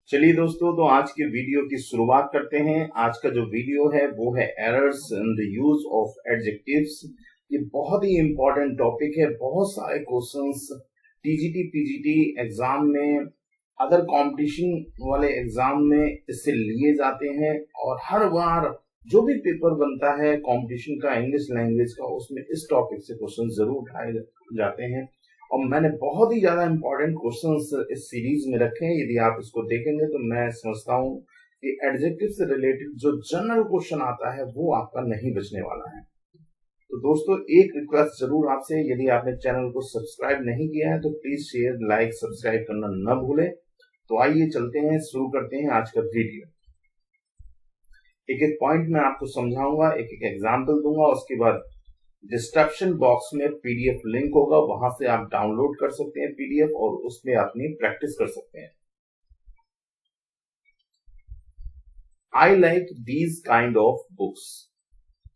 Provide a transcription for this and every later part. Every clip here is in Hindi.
चलिए दोस्तों, तो आज के वीडियो की शुरुआत करते हैं। आज का जो वीडियो है वो है errors in the use of adjectives. ये बहुत ही इंपॉर्टेंट टॉपिक है। बहुत सारे क्वेश्चंस टीजीटी पीजीटी एग्जाम में, अदर कंपटीशन वाले एग्जाम में इससे लिए जाते हैं और हर बार जो भी पेपर बनता है कंपटीशन का, इंग्लिश लैंग्वेज का, उसमें इस टॉपिक से क्वेश्चन जरूर उठाए जाते हैं। और मैंने बहुत ही ज्यादा इंपॉर्टेंट क्वेश्चंस इस सीरीज में रखे हैं। यदि आप इसको देखेंगे तो मैं समझता हूं कि एडजेक्टिव से रिलेटेड जो जनरल क्वेश्चन आता है वो आपका नहीं बचने वाला है। तो दोस्तों, एक रिक्वेस्ट जरूर आपसे, यदि आपने चैनल को सब्सक्राइब नहीं किया है तो प्लीज शेयर, लाइक, सब्सक्राइब करना न भूलें। तो आइए चलते हैं, शुरू करते हैं आज का वीडियो। एक एक पॉइंट मैं आपको समझाऊंगा, एक एक एग्जाम्पल दूंगा। उसके बाद डिस्क्रिप्शन बॉक्स में पीडीएफ लिंक होगा, वहां से आप डाउनलोड कर सकते हैं पीडीएफ और उसमें अपनी प्रैक्टिस कर सकते हैं। I like these kind of books.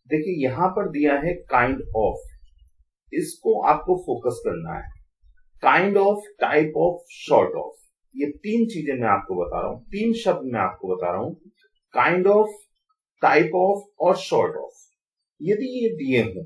देखिए यहां पर दिया है काइंड ऑफ, इसको आपको फोकस करना है। Kind of, type of, short of, ये तीन चीजें मैं आपको बता रहा हूं, तीन शब्द मैं आपको बता रहा हूं। काइंड ऑफ, टाइप ऑफ और शॉर्ट ऑफ। यदि ये दिए हों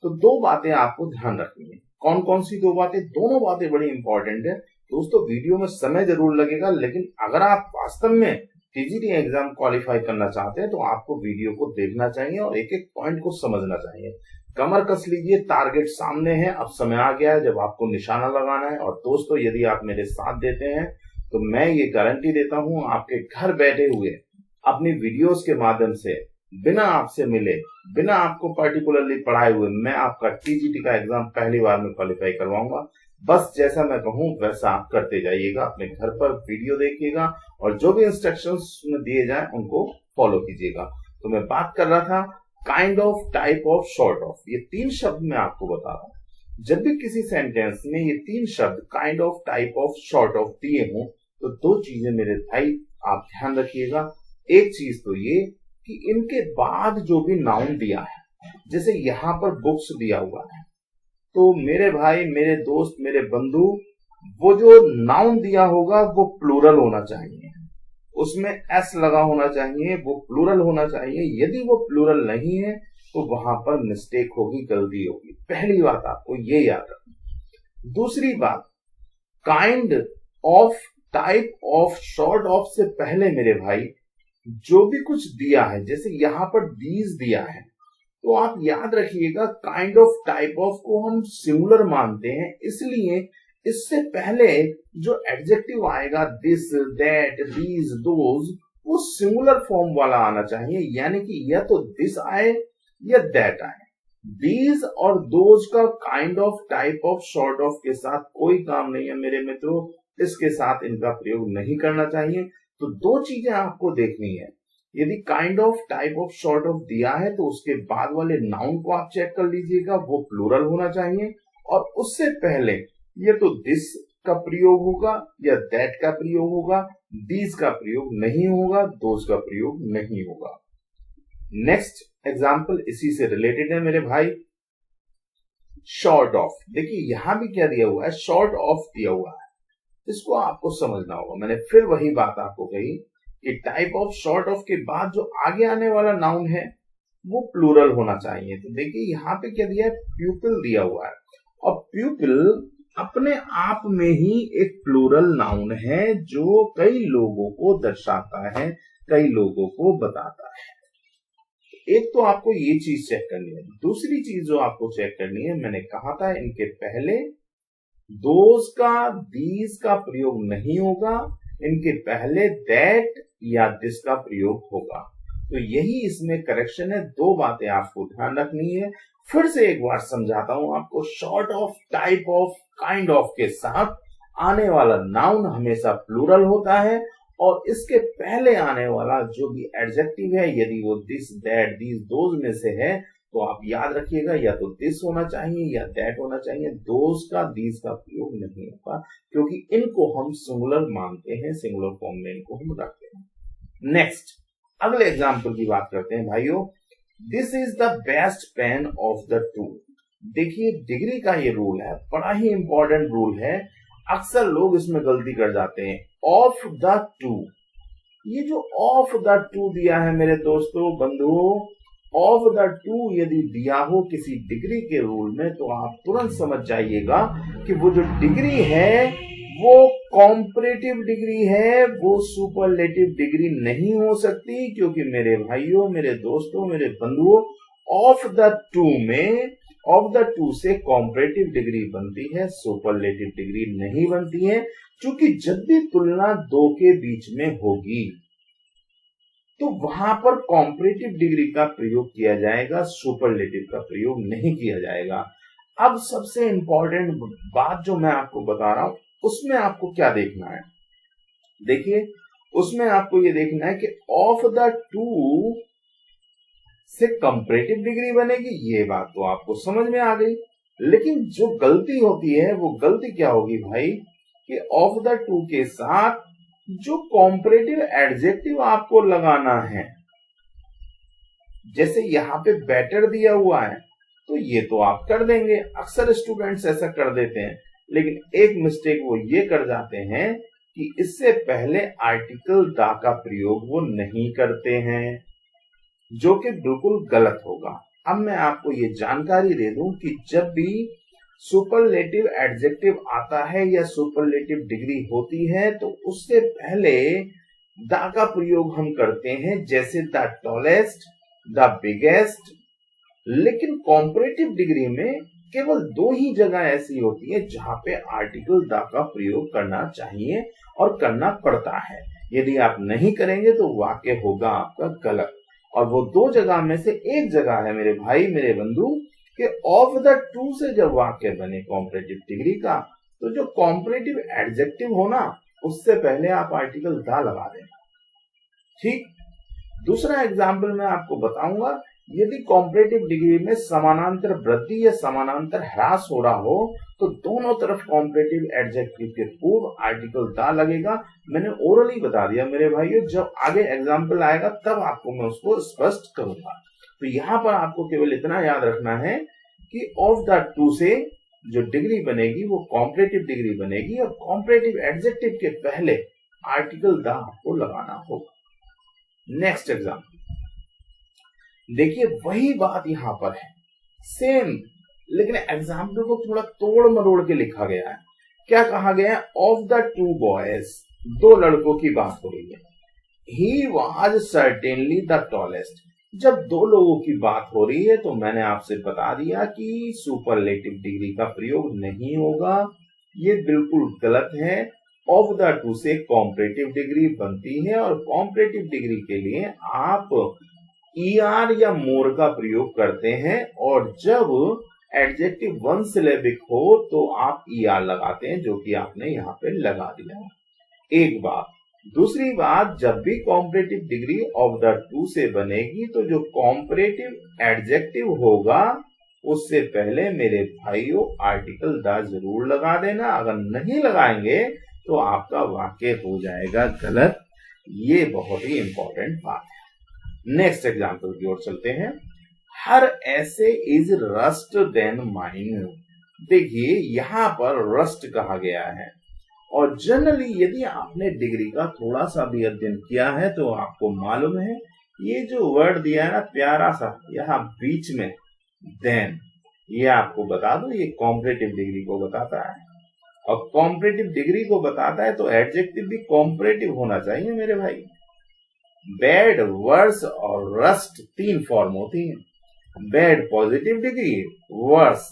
तो दो बातें आपको ध्यान रखनी है। कौन कौन सी दो बातें? दोनों बातें बड़ी इंपॉर्टेंट है दोस्तों। वीडियो में समय जरूर लगेगा, लेकिन अगर आप वास्तव में टीजीटी एग्जाम क्वालिफाई करना चाहते हैं तो आपको वीडियो को देखना चाहिए और एक एक पॉइंट को समझना चाहिए। कमर कस लीजिए, टारगेट सामने है। अब समय आ गया है जब आपको निशाना लगाना है। और दोस्तों, यदि आप मेरे साथ देते हैं तो मैं ये गारंटी देता हूं, आपके घर बैठे हुए अपनी वीडियोस के माध्यम से, बिना आपसे मिले, बिना आपको पर्टिकुलरली पढ़ाए हुए, मैं आपका टीजीटी का एग्जाम पहली बार में क्वालिफाई करवाऊंगा। बस जैसा मैं कहूं वैसा आप करते जाइएगा। अपने घर पर वीडियो देखिएगा और जो भी इंस्ट्रक्शंस दिए जाए उनको फॉलो कीजिएगा। तो मैं बात कर रहा था kind of, type of, short of. ये तीन शब्द मैं आपको बता रहा हूं। जब भी किसी सेंटेंस में ये तीन शब्द kind of, type of, short of दिए हों तो दो चीजें मेरे भाई आप ध्यान रखिएगा। एक चीज तो ये कि इनके बाद जो भी नाउन दिया है, जैसे यहां पर बुक्स दिया हुआ है, तो मेरे भाई, मेरे दोस्त, मेरे बंधु, वो जो नाउन दिया होगा वो प्लूरल होना चाहिए, उसमें एस लगा होना चाहिए, वो प्लूरल होना चाहिए। यदि वो प्लूरल नहीं है तो वहां पर मिस्टेक होगी, गलती होगी। पहली बात आपको ये याद रखना। दूसरी बात, kind of, type of, short of से पहले मेरे भाई जो भी कुछ दिया है, जैसे यहां पर दीज दिया है, तो आप याद रखिएगा काइंड ऑफ, टाइप ऑफ को हम सिंगुलर मानते हैं, इसलिए इससे पहले जो एडजेक्टिव आएगा, दिस, दैट, दीज, दोज, वो सिंगुलर फॉर्म वाला आना चाहिए। यानी कि या तो दिस आए या दैट आए। दीज और दोज का kind of, type of, short of के साथ कोई काम नहीं है मेरे मित्रों। इसके साथ इनका प्रयोग नहीं करना चाहिए। तो दो चीजें आपको देखनी है। यदि kind of, type of, short of दिया है तो उसके बाद वाले नाउन को आप चेक कर लीजिएगा, वो प्लूरल होना चाहिए। और उससे पहले ये तो दिस का प्रयोग होगा या दैट का प्रयोग होगा, दीज का प्रयोग नहीं होगा, दोज का प्रयोग नहीं होगा। नेक्स्ट एग्जाम्पल इसी से रिलेटेड है मेरे भाई, शॉर्ट ऑफ। देखिए यहां भी क्या दिया हुआ है, शॉर्ट ऑफ दिया हुआ है, इसको आपको समझना होगा। मैंने फिर वही बात आपको कही कि टाइप ऑफ, शॉर्ट ऑफ के बाद जो आगे आने वाला नाउन है वो प्लूरल होना चाहिए। तो देखिए यहाँ पे क्या दिया है, प्यूपिल दिया हुआ है। और प्यूपिल अपने आप में ही एक प्लूरल नाउन है जो कई लोगों को दर्शाता है, कई लोगों को बताता है। एक तो आपको ये चीज चेक करनी है। दूसरी चीज जो आपको चेक करनी है, मैंने कहा था इनके पहले दोज का, दीज का प्रयोग नहीं होगा, इनके पहले दैट या दिस का प्रयोग होगा। तो यही इसमें करेक्शन है। दो बातें आपको ध्यान रखनी है। फिर से एक बार समझाता हूं आपको। Short of, type of, kind of के साथ आने वाला नाउन हमेशा प्लूरल होता है और इसके पहले आने वाला जो भी एडजेक्टिव है, यदि वो दिस, दैट, दीज, दोज में से है, तो आप याद रखिएगा या तो दिस होना चाहिए या दैट होना चाहिए। दोज का, दीज का प्रयोग नहीं होगा, क्योंकि इनको हम सिंगुलर मानते हैं, सिंगुलर फॉर्म में इनको हम रखते हैं। नेक्स्ट, अगले एग्जाम्पल की बात करते हैं भाइयों। This is the best pain of the two. देखिए डिग्री का ये रूल है, बड़ा ही इंपॉर्टेंट रूल है। अक्सर लोग इसमें गलती कर जाते हैं। ऑफ द टू, ये जो ऑफ द टू दिया है मेरे दोस्तों बंधुओं, ऑफ द टू यदि दिया हो किसी डिग्री के रूल में तो आप तुरंत समझ जाइएगा कि वो जो डिग्री है वो कॉम्परेटिव डिग्री है, वो सुपरलेटिव डिग्री नहीं हो सकती। क्योंकि मेरे भाइयों, मेरे दोस्तों, मेरे बंधुओं, ऑफ द टू में ऑफ द टू से कॉम्परेटिव डिग्री बनती है, सुपरलेटिव डिग्री नहीं बनती है। क्योंकि जब भी तुलना दो के बीच में होगी तो वहां पर कॉम्परेटिव डिग्री का प्रयोग किया जाएगा, सुपरलेटिव का प्रयोग नहीं किया जाएगा। अब सबसे इंपॉर्टेंट बात जो मैं आपको बता रहा हूं उसमें आपको क्या देखना है, देखिए उसमें आपको ये देखना है कि ऑफ द टू से कंपैरेटिव डिग्री बनेगी, ये बात तो आपको समझ में आ गई। लेकिन जो गलती होती है वो गलती क्या होगी भाई, कि ऑफ द टू के साथ जो कंपैरेटिव एडजेक्टिव आपको लगाना है, जैसे यहाँ पे बेटर दिया हुआ है तो ये तो आप कर देंगे, अक्सर स्टूडेंट्स ऐसा कर देते हैं। लेकिन एक मिस्टेक वो ये कर जाते हैं कि इससे पहले आर्टिकल द का प्रयोग वो नहीं करते हैं, जो कि बिल्कुल गलत होगा। अब मैं आपको ये जानकारी दे दूं कि जब भी सुपरलेटिव एडजेक्टिव आता है या सुपरलेटिव डिग्री होती है तो उससे पहले द का प्रयोग हम करते हैं, जैसे द टॉलेस्ट, द बिगेस्ट। लेकिन कॉम्परेटिव डिग्री में केवल दो ही जगह ऐसी होती है जहां पे आर्टिकल द का प्रयोग करना चाहिए और करना पड़ता है। यदि आप नहीं करेंगे तो वाक्य होगा आपका गलत। और वो दो जगह में से एक जगह है मेरे भाई, मेरे बंधु, कि ऑफ द टू से जब वाक्य बने कॉम्परेटिव डिग्री का, तो जो कॉम्परेटिव एडजेक्टिव हो ना उससे पहले आप आर्टिकल द लगा देना। ठीक, दूसरा एग्जाम्पल मैं आपको बताऊंगा। यदि कॉम्परेटिव डिग्री में समानांतर वृद्धि या समानांतर ह्रास हो रहा हो तो दोनों तरफ कॉम्परेटिव एडजेक्टिव के पूर्व आर्टिकल द लगेगा। मैंने ओरली बता दिया मेरे भाइयों, जब आगे एग्जाम्पल आएगा तब आपको मैं उसको स्पष्ट करूंगा। तो यहाँ पर आपको केवल इतना याद रखना है कि ऑफ द टू से जो डिग्री बनेगी वो कॉम्परेटिव डिग्री बनेगी और कॉम्परेटिव एडजेक्टिव के पहले आर्टिकल द आपको लगाना होगा। नेक्स्ट एग्जाम्पल देखिए, वही बात यहां पर है सेम, लेकिन एग्जाम्पल को थोड़ा तोड़ मरोड़ के लिखा गया है। क्या कहा गया है, ऑफ द टू बॉयज, दो लड़कों की बात हो रही है। He was certainly the tallest. जब दो लोगों की बात हो रही है तो मैंने आपसे बता दिया कि सुपरलेटिव डिग्री का प्रयोग नहीं होगा, ये बिल्कुल गलत है। ऑफ द टू से कॉम्परेटिव डिग्री बनती है और कॉम्परेटिव डिग्री के लिए आप ईआर या मोर का प्रयोग करते हैं, और जब एडजेक्टिव वन सिलेबिक हो तो आप ईआर लगाते हैं, जो कि आपने यहाँ पे लगा दिया। एक बात। दूसरी बात, जब भी comparative degree of the two से बनेगी तो जो कॉम्परेटिव एडजेक्टिव होगा उससे पहले मेरे भाइयों आर्टिकल द जरूर लगा देना। अगर नहीं लगाएंगे तो आपका वाक्य हो जाएगा गलत। ये बहुत ही इंपॉर्टेंट बात है। नेक्स्ट एग्जाम्पल की ओर चलते हैं। हर ऐसे इज रस्ट देन माइन। देखिए यहां पर रस्ट कहा गया है, और जनरली यदि आपने डिग्री का थोड़ा सा भी अध्ययन किया है तो आपको मालूम है ये जो वर्ड दिया है ना प्यारा सा यहाँ बीच में देन, ये आपको बता दो ये कॉम्परेटिव डिग्री को बताता है, और कॉम्परेटिव डिग्री को बताता है तो एडजेक्टिव भी कॉम्परेटिव होना चाहिए मेरे भाई। बैड, वर्स और रस्ट तीन फॉर्म होती हैं। Bad positive degree, worse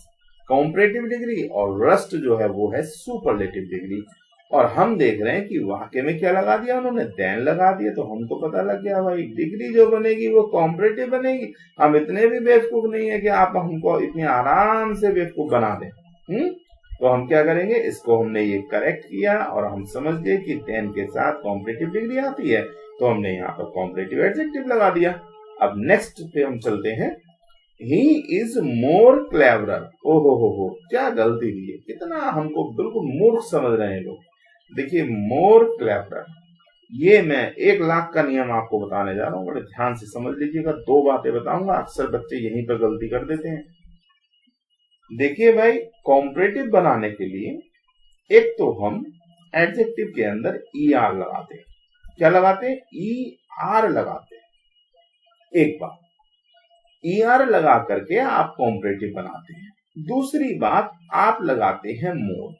comparative degree, और रस्ट जो है वो है सुपरलेटिव डिग्री। और हम देख रहे हैं कि वाक्य में क्या लगा दिया उन्होंने, देन लगा दिया, तो हमको पता लग गया भाई डिग्री जो बनेगी वो कॉम्परेटिव बनेगी। हम इतने भी बेवकूफ नहीं है कि आप हमको इतने आराम से बेवकूफ बना दें। तो हम क्या करेंगे, इसको हमने ये करेक्ट किया और हम समझ गए कि देन के साथ कॉम्परेटिव डिग्री आती है, तो हमने यहाँ पर कॉम्परेटिव एडजेक्टिव लगा दिया। अब नेक्स्ट पे हम चलते हैं। He is more cleverer. हो क्या गलती हुई है, कितना हमको बिल्कुल मूर्ख समझ रहे हैं लोग। देखिए मोर क्लेवरर, ये मैं 1 लाख का नियम आपको बताने जा रहा हूँ, बड़े ध्यान से समझ लीजिएगा। 2 बातें बताऊंगा, अक्सर बच्चे यहीं पर गलती कर देते हैं। देखिए भाई, कॉम्परेटिव बनाने के लिए एक तो हम एडजेक्टिव के अंदर ER लगाते हैं। क्या लगाते हैं? ER लगाते हैं। एक बात, ER लगा करके आप कॉम्परेटिव बनाते हैं। दूसरी बात, आप लगाते हैं मोर।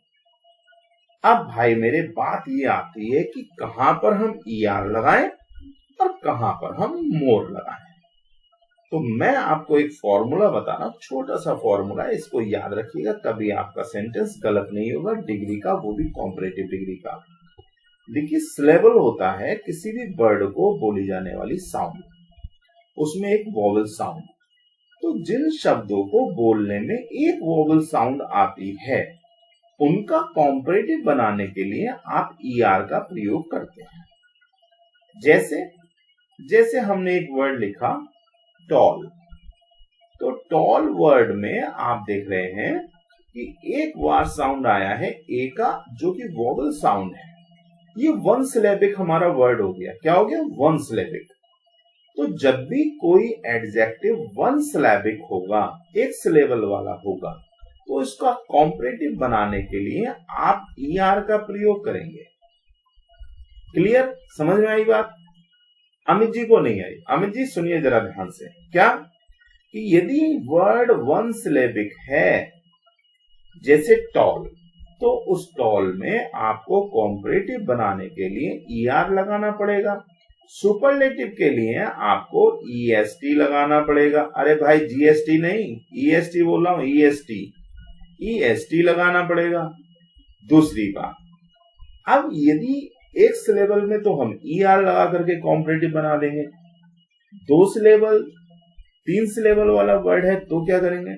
अब भाई मेरे बात ये आती है कि कहां पर हम ER लगाएं और कहां पर हम मोर लगाएं। तो मैं आपको एक फॉर्मूला बता रहा हूं, छोटा सा फॉर्मूला, इसको याद रखिएगा, कभी आपका सेंटेंस गलत नहीं होगा, डिग्री का, वो भी कॉम्परेटिव डिग्री का। देखिए, सिलेबल होता है किसी भी वर्ड को बोली जाने वाली साउंड, उसमें एक वोवेल साउंड। तो जिन शब्दों को बोलने में एक वोवेल साउंड आती है, उनका कॉम्परेटिव बनाने के लिए आप ER का प्रयोग करते हैं। जैसे हमने एक वर्ड लिखा टॉल, तो टॉल वर्ड में आप देख रहे हैं कि एक बार साउंड आया है ए का, जो कि वोवेल साउंड है। ये वन सिलेबिक हमारा वर्ड हो गया। क्या हो गया? One syllabic. तो जब भी कोई एडजेक्टिव वन सिलेबिक होगा, एक सिलेबल वाला होगा, तो इसका कॉम्परेटिव बनाने के लिए आप ER का प्रयोग करेंगे। क्लियर? समझ में आई बात? अमित जी को नहीं आई? अमित जी सुनिए जरा ध्यान से। क्या कि यदि वर्ड वन सिलेबिक है, जैसे टॉल, तो उस टॉल में आपको कॉम्परेटिव बनाने के लिए ER लगाना पड़ेगा। सुपरलेटिव के लिए आपको EST लगाना पड़ेगा। अरे भाई GST नहीं, EST बोल रहा हूं, EST लगाना पड़ेगा। दूसरी बात, अब यदि एक सिलेबल में तो हम ER लगा करके कॉम्परेटिव बना देंगे। 2 सिलेबल, 3 सिलेबल वाला वर्ड है तो क्या करेंगे?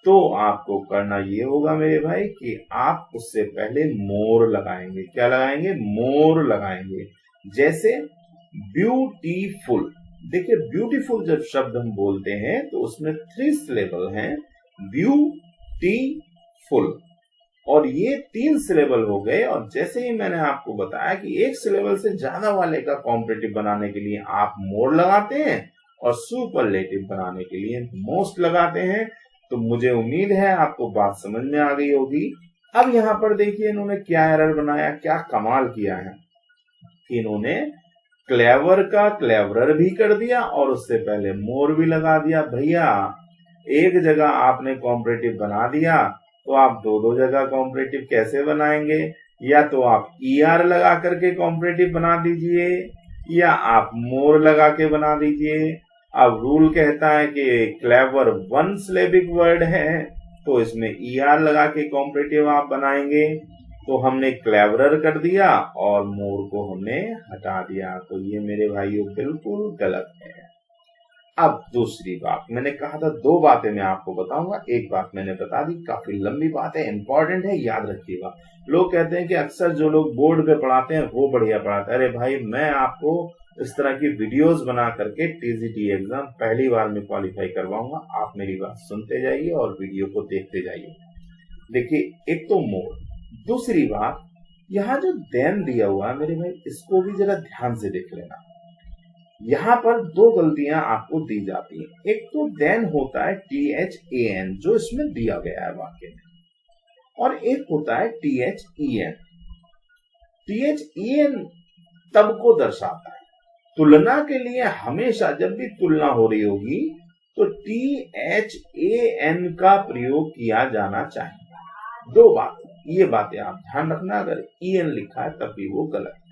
तो आपको करना ये होगा मेरे भाई कि आप उससे पहले मोर लगाएंगे। क्या लगाएंगे? मोर लगाएंगे। जैसे ब्यूटीफुल। देखिए, ब्यूटीफुल जब शब्द हम बोलते हैं तो उसमें 3 सिलेबल हैं, ब्यूटीफुल, और ये 3 सिलेबल हो गए। और जैसे ही मैंने आपको बताया कि एक सिलेबल से ज्यादा वाले का कॉम्परेटिव बनाने के लिए आप मोर लगाते हैं और सुपरलेटिव बनाने के लिए मोस्ट लगाते हैं। तो मुझे उम्मीद है आपको बात समझ में आ गई होगी। अब यहाँ पर देखिए इन्होंने क्या एरर बनाया, क्या कमाल किया है कि इन्होंने क्लेवर का क्लेवरर भी कर दिया और उससे पहले मोर भी लगा दिया। भैया, एक जगह आपने कॉम्परेटिव बना दिया तो आप 2 जगह कॉम्परेटिव कैसे बनाएंगे? या तो आप ER लगा करके कॉम्परेटिव बना दीजिए, या आप मोर लगा के बना दीजिए। अब रूल कहता है कि क्लेवर वन सिलेबिक वर्ड है, तो इसमें ER लगा के कॉम्परेटिव आप बनाएंगे। तो हमने क्लेवरर कर दिया और मोर को हमने हटा दिया। तो ये मेरे भाइयों बिल्कुल गलत है। अब दूसरी बात, मैंने कहा था 2 बातें मैं आपको बताऊंगा, एक बात मैंने बता दी, काफी लंबी बात है, इंपॉर्टेंट है, याद रखिएगा। लोग कहते हैं कि अक्सर जो लोग बोर्ड पे पढ़ाते हैं वो बढ़िया पढ़ाते हैं। अरे भाई, मैं आपको इस तरह की वीडियोस बना करके TGT एग्जाम पहली बार में क्वालिफाई करवाऊंगा। आप मेरी बात सुनते जाइए और वीडियो को देखते जाइए। देखिए, एक तो मोर, दूसरी बात, यहाँ जो देन दिया हुआ है मेरे भाई, इसको भी जरा ध्यान से देख लेना। यहाँ पर 2 गलतियां आपको दी जाती हैं। एक तो देन होता है THAN, जो इसमें दिया गया है वाक्य में, और एक होता है THEN। THEN तब को दर्शाता है। तुलना के लिए हमेशा जब भी तुलना हो रही होगी तो THAN का प्रयोग किया जाना चाहिए। 2 बात, ये बातें आप ध्यान रखना। अगर EN लिखा है तब भी वो गलत है।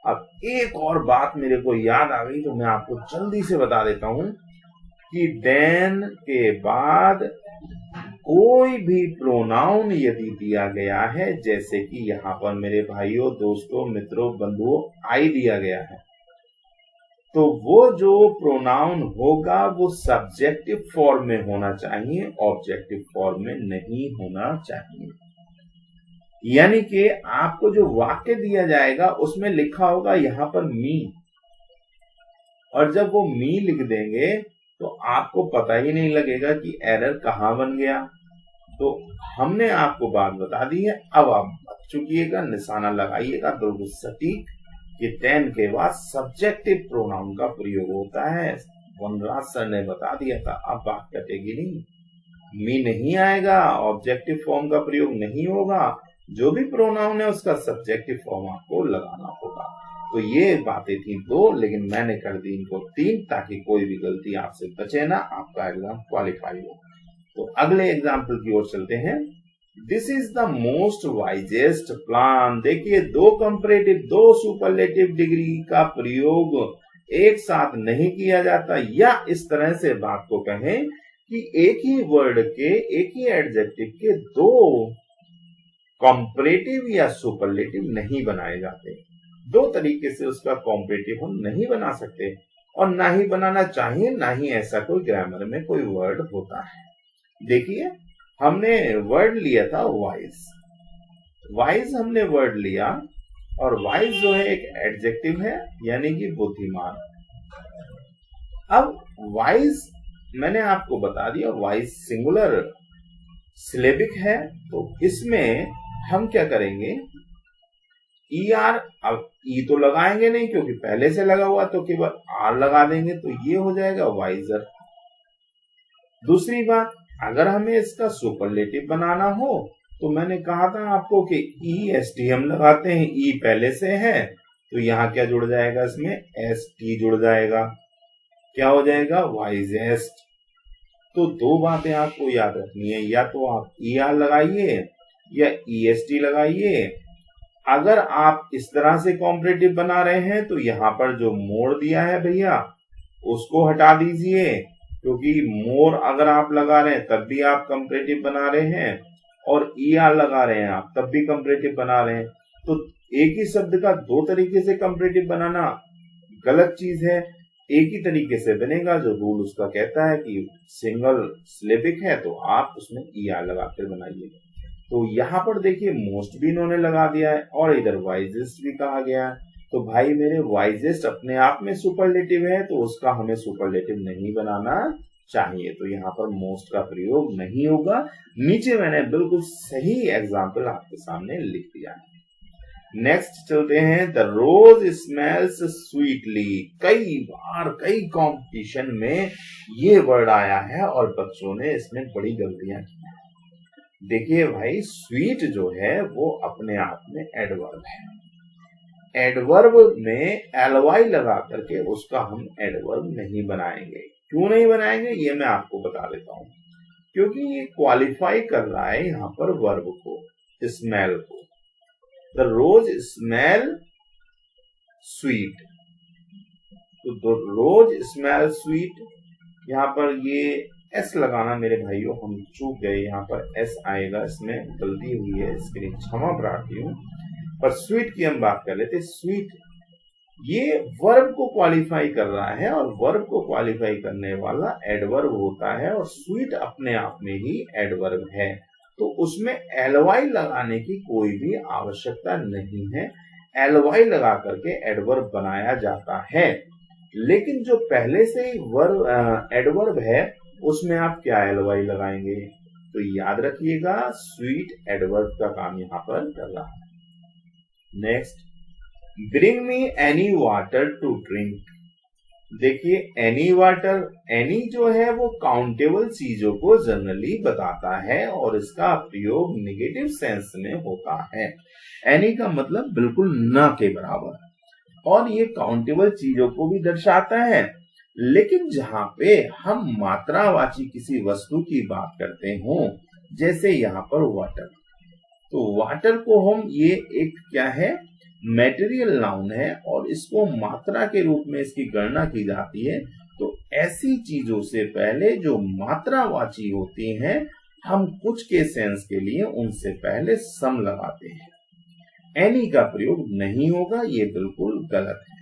अब एक और बात मेरे को याद आ गई तो मैं आपको जल्दी से बता देता हूं कि देन के बाद कोई भी प्रोनाउन यदि दिया गया है, जैसे कि यहाँ पर मेरे भाइयों, दोस्तों, मित्रों, बंधुओं, आई दिया गया है, तो वो जो प्रोनाउन होगा वो सब्जेक्टिव फॉर्म में होना चाहिए, ऑब्जेक्टिव फॉर्म में नहीं होना चाहिए। यानी कि आपको जो वाक्य दिया जाएगा उसमें लिखा होगा यहाँ पर मी, और जब वो मी लिख देंगे तो आपको पता ही नहीं लगेगा कि एरर कहाँ बन गया। तो हमने आपको बात बता दी है, अब आप बच चुकिएगा, निशाना लगाइएगा बिल्कुल सटीक कि देन के बाद सब्जेक्टिव प्रोनाउन का प्रयोग होता है। वनराज सर ने बता दिया था, अब बात कटेगी नहीं, मी नहीं आएगा, ऑब्जेक्टिव फॉर्म का प्रयोग नहीं होगा, जो भी प्रोनाउन है उसका सब्जेक्टिव फॉर्म आपको लगाना होगा। तो ये बातें थी दो, लेकिन मैंने कर दी इनको 3 ताकि कोई भी गलती आपसे बचे ना, आपका एग्जाम क्वालिफाई हो। तो अगले एग्जाम्पल की ओर चलते हैं। This is the most wisest plan. देखिए, 2 कंपैरेटिव, 2 सुपरलेटिव डिग्री का प्रयोग एक साथ नहीं किया जाता, या इस तरह से बात को कहें कि एक ही वर्ड के, एक ही एडजेक्टिव के 2 कंपैरेटिव या सुपरलेटिव नहीं बनाए जाते। 2 तरीके से उसका कॉम्परेटिव हम नहीं बना सकते, और ना ही बनाना चाहिए, ना ही ऐसा कोई ग्रामर में कोई वर्ड होता है। देखिए, हमने वर्ड लिया था वाइज। वाइज हमने वर्ड लिया, और वाइज जो है एक एडजेक्टिव है, यानी कि बुद्धिमान। अब वाइज मैंने आपको बता दिया, वाइज सिंगुलर सिलेबिक है, तो इसमें हम क्या करेंगे, ER, अब ई तो लगाएंगे नहीं क्योंकि पहले से लगा हुआ, तो केवल आर लगा देंगे, तो ये हो जाएगा वाइजर। दूसरी बात, अगर हमें इसका सुपरलेटिव बनाना हो तो मैंने कहा था आपको कि EST हम लगाते हैं, ई पहले से है तो यहाँ क्या जुड़ जाएगा, इसमें ST जुड़ जाएगा, क्या हो जाएगा, वाइजेस्ट। तो 2 बातें आपको याद रखनी है, या तो आप ER लगाइए या EST लगाइए। अगर आप इस तरह से कॉम्परेटिव बना रहे हैं तो यहाँ पर जो मोर दिया है भैया उसको हटा दीजिए, क्योंकि मोर अगर आप लगा रहे हैं तब भी आप कंपैरेटिव बना रहे हैं, और ER लगा रहे हैं आप तब भी कंपैरेटिव बना रहे हैं। तो एक ही शब्द का 2 तरीके से कंपैरेटिव बनाना गलत चीज है। एक ही तरीके से बनेगा, जो रूल उसका कहता है कि सिंगल सिलेबिक है तो आप उसमें ER लगाकर बनाइए। तो यहाँ पर देखिए, मोस्ट भी इन्होंने लगा दिया है, और इधर वाइजेस्ट भी कहा गया है। तो भाई मेरे, वाइजेस्ट अपने आप में सुपरलेटिव है, तो उसका हमें सुपरलेटिव नहीं बनाना चाहिए, तो यहाँ पर मोस्ट का प्रयोग नहीं होगा। नीचे मैंने बिल्कुल सही एग्जाम्पल आपके सामने लिख दिया है। नेक्स्ट चलते हैं, द रोज स्मेल्स स्वीटली। कई बार कई कंपटीशन में ये वर्ड आया है और बच्चों ने इसमें बड़ी गलतियां की हैं। देखिए भाई, स्वीट जो है वो अपने आप में एडवर्ब है। एडवर्ब में ly लगा करके उसका हम एडवर्ब नहीं बनाएंगे। क्यों नहीं बनाएंगे ये मैं आपको बता देता हूं, क्योंकि ये क्वालिफाई कर रहा है यहाँ पर वर्ब को, स्मेल को। द रोज स्मेल स्वीट, तो द रोज स्मेल स्वीट, यहाँ पर ये एस लगाना मेरे भाइयों हम चूक गए, यहाँ पर एस आएगा, इसमें गलती हुई है, इसके लिए क्षमा प्रार्थी हूँ। पर स्वीट की हम बात कर लेते। स्वीट ये वर्ब को क्वालिफाई कर रहा है, और वर्ब को क्वालिफाई करने वाला एडवर्ब होता है, और स्वीट अपने आप में ही एडवर्ब है, तो उसमें ly लगाने की कोई भी आवश्यकता नहीं है। ly लगा करके एडवर्ब बनाया जाता है, लेकिन जो पहले से ही वर्ब एडवर्ब है उसमें आप क्या ly लगाएंगे, तो याद रखिएगा स्वीट एडवर्ब का काम यहाँ पर कर रहा है। Next, bring me any water to drink. देखिए, एनी वाटर, एनी जो है वो काउंटेबल चीजों को जनरली बताता है, और इसका प्रयोग नेगेटिव सेंस में होता है। एनी का मतलब बिल्कुल न के बराबर, और ये काउंटेबल चीजों को भी दर्शाता है। लेकिन जहां पे हम मात्रावाची किसी वस्तु की बात करते हो, जैसे यहाँ पर वाटर, तो वाटर को हम, ये एक क्या है, मटेरियल नाउन है, और इसको मात्रा के रूप में इसकी गणना की जाती है। तो ऐसी चीजों से पहले जो मात्रावाची होती हैं, हम कुछ के सेंस के लिए उनसे पहले सम लगाते हैं। एनी का प्रयोग नहीं होगा, ये बिल्कुल गलत है।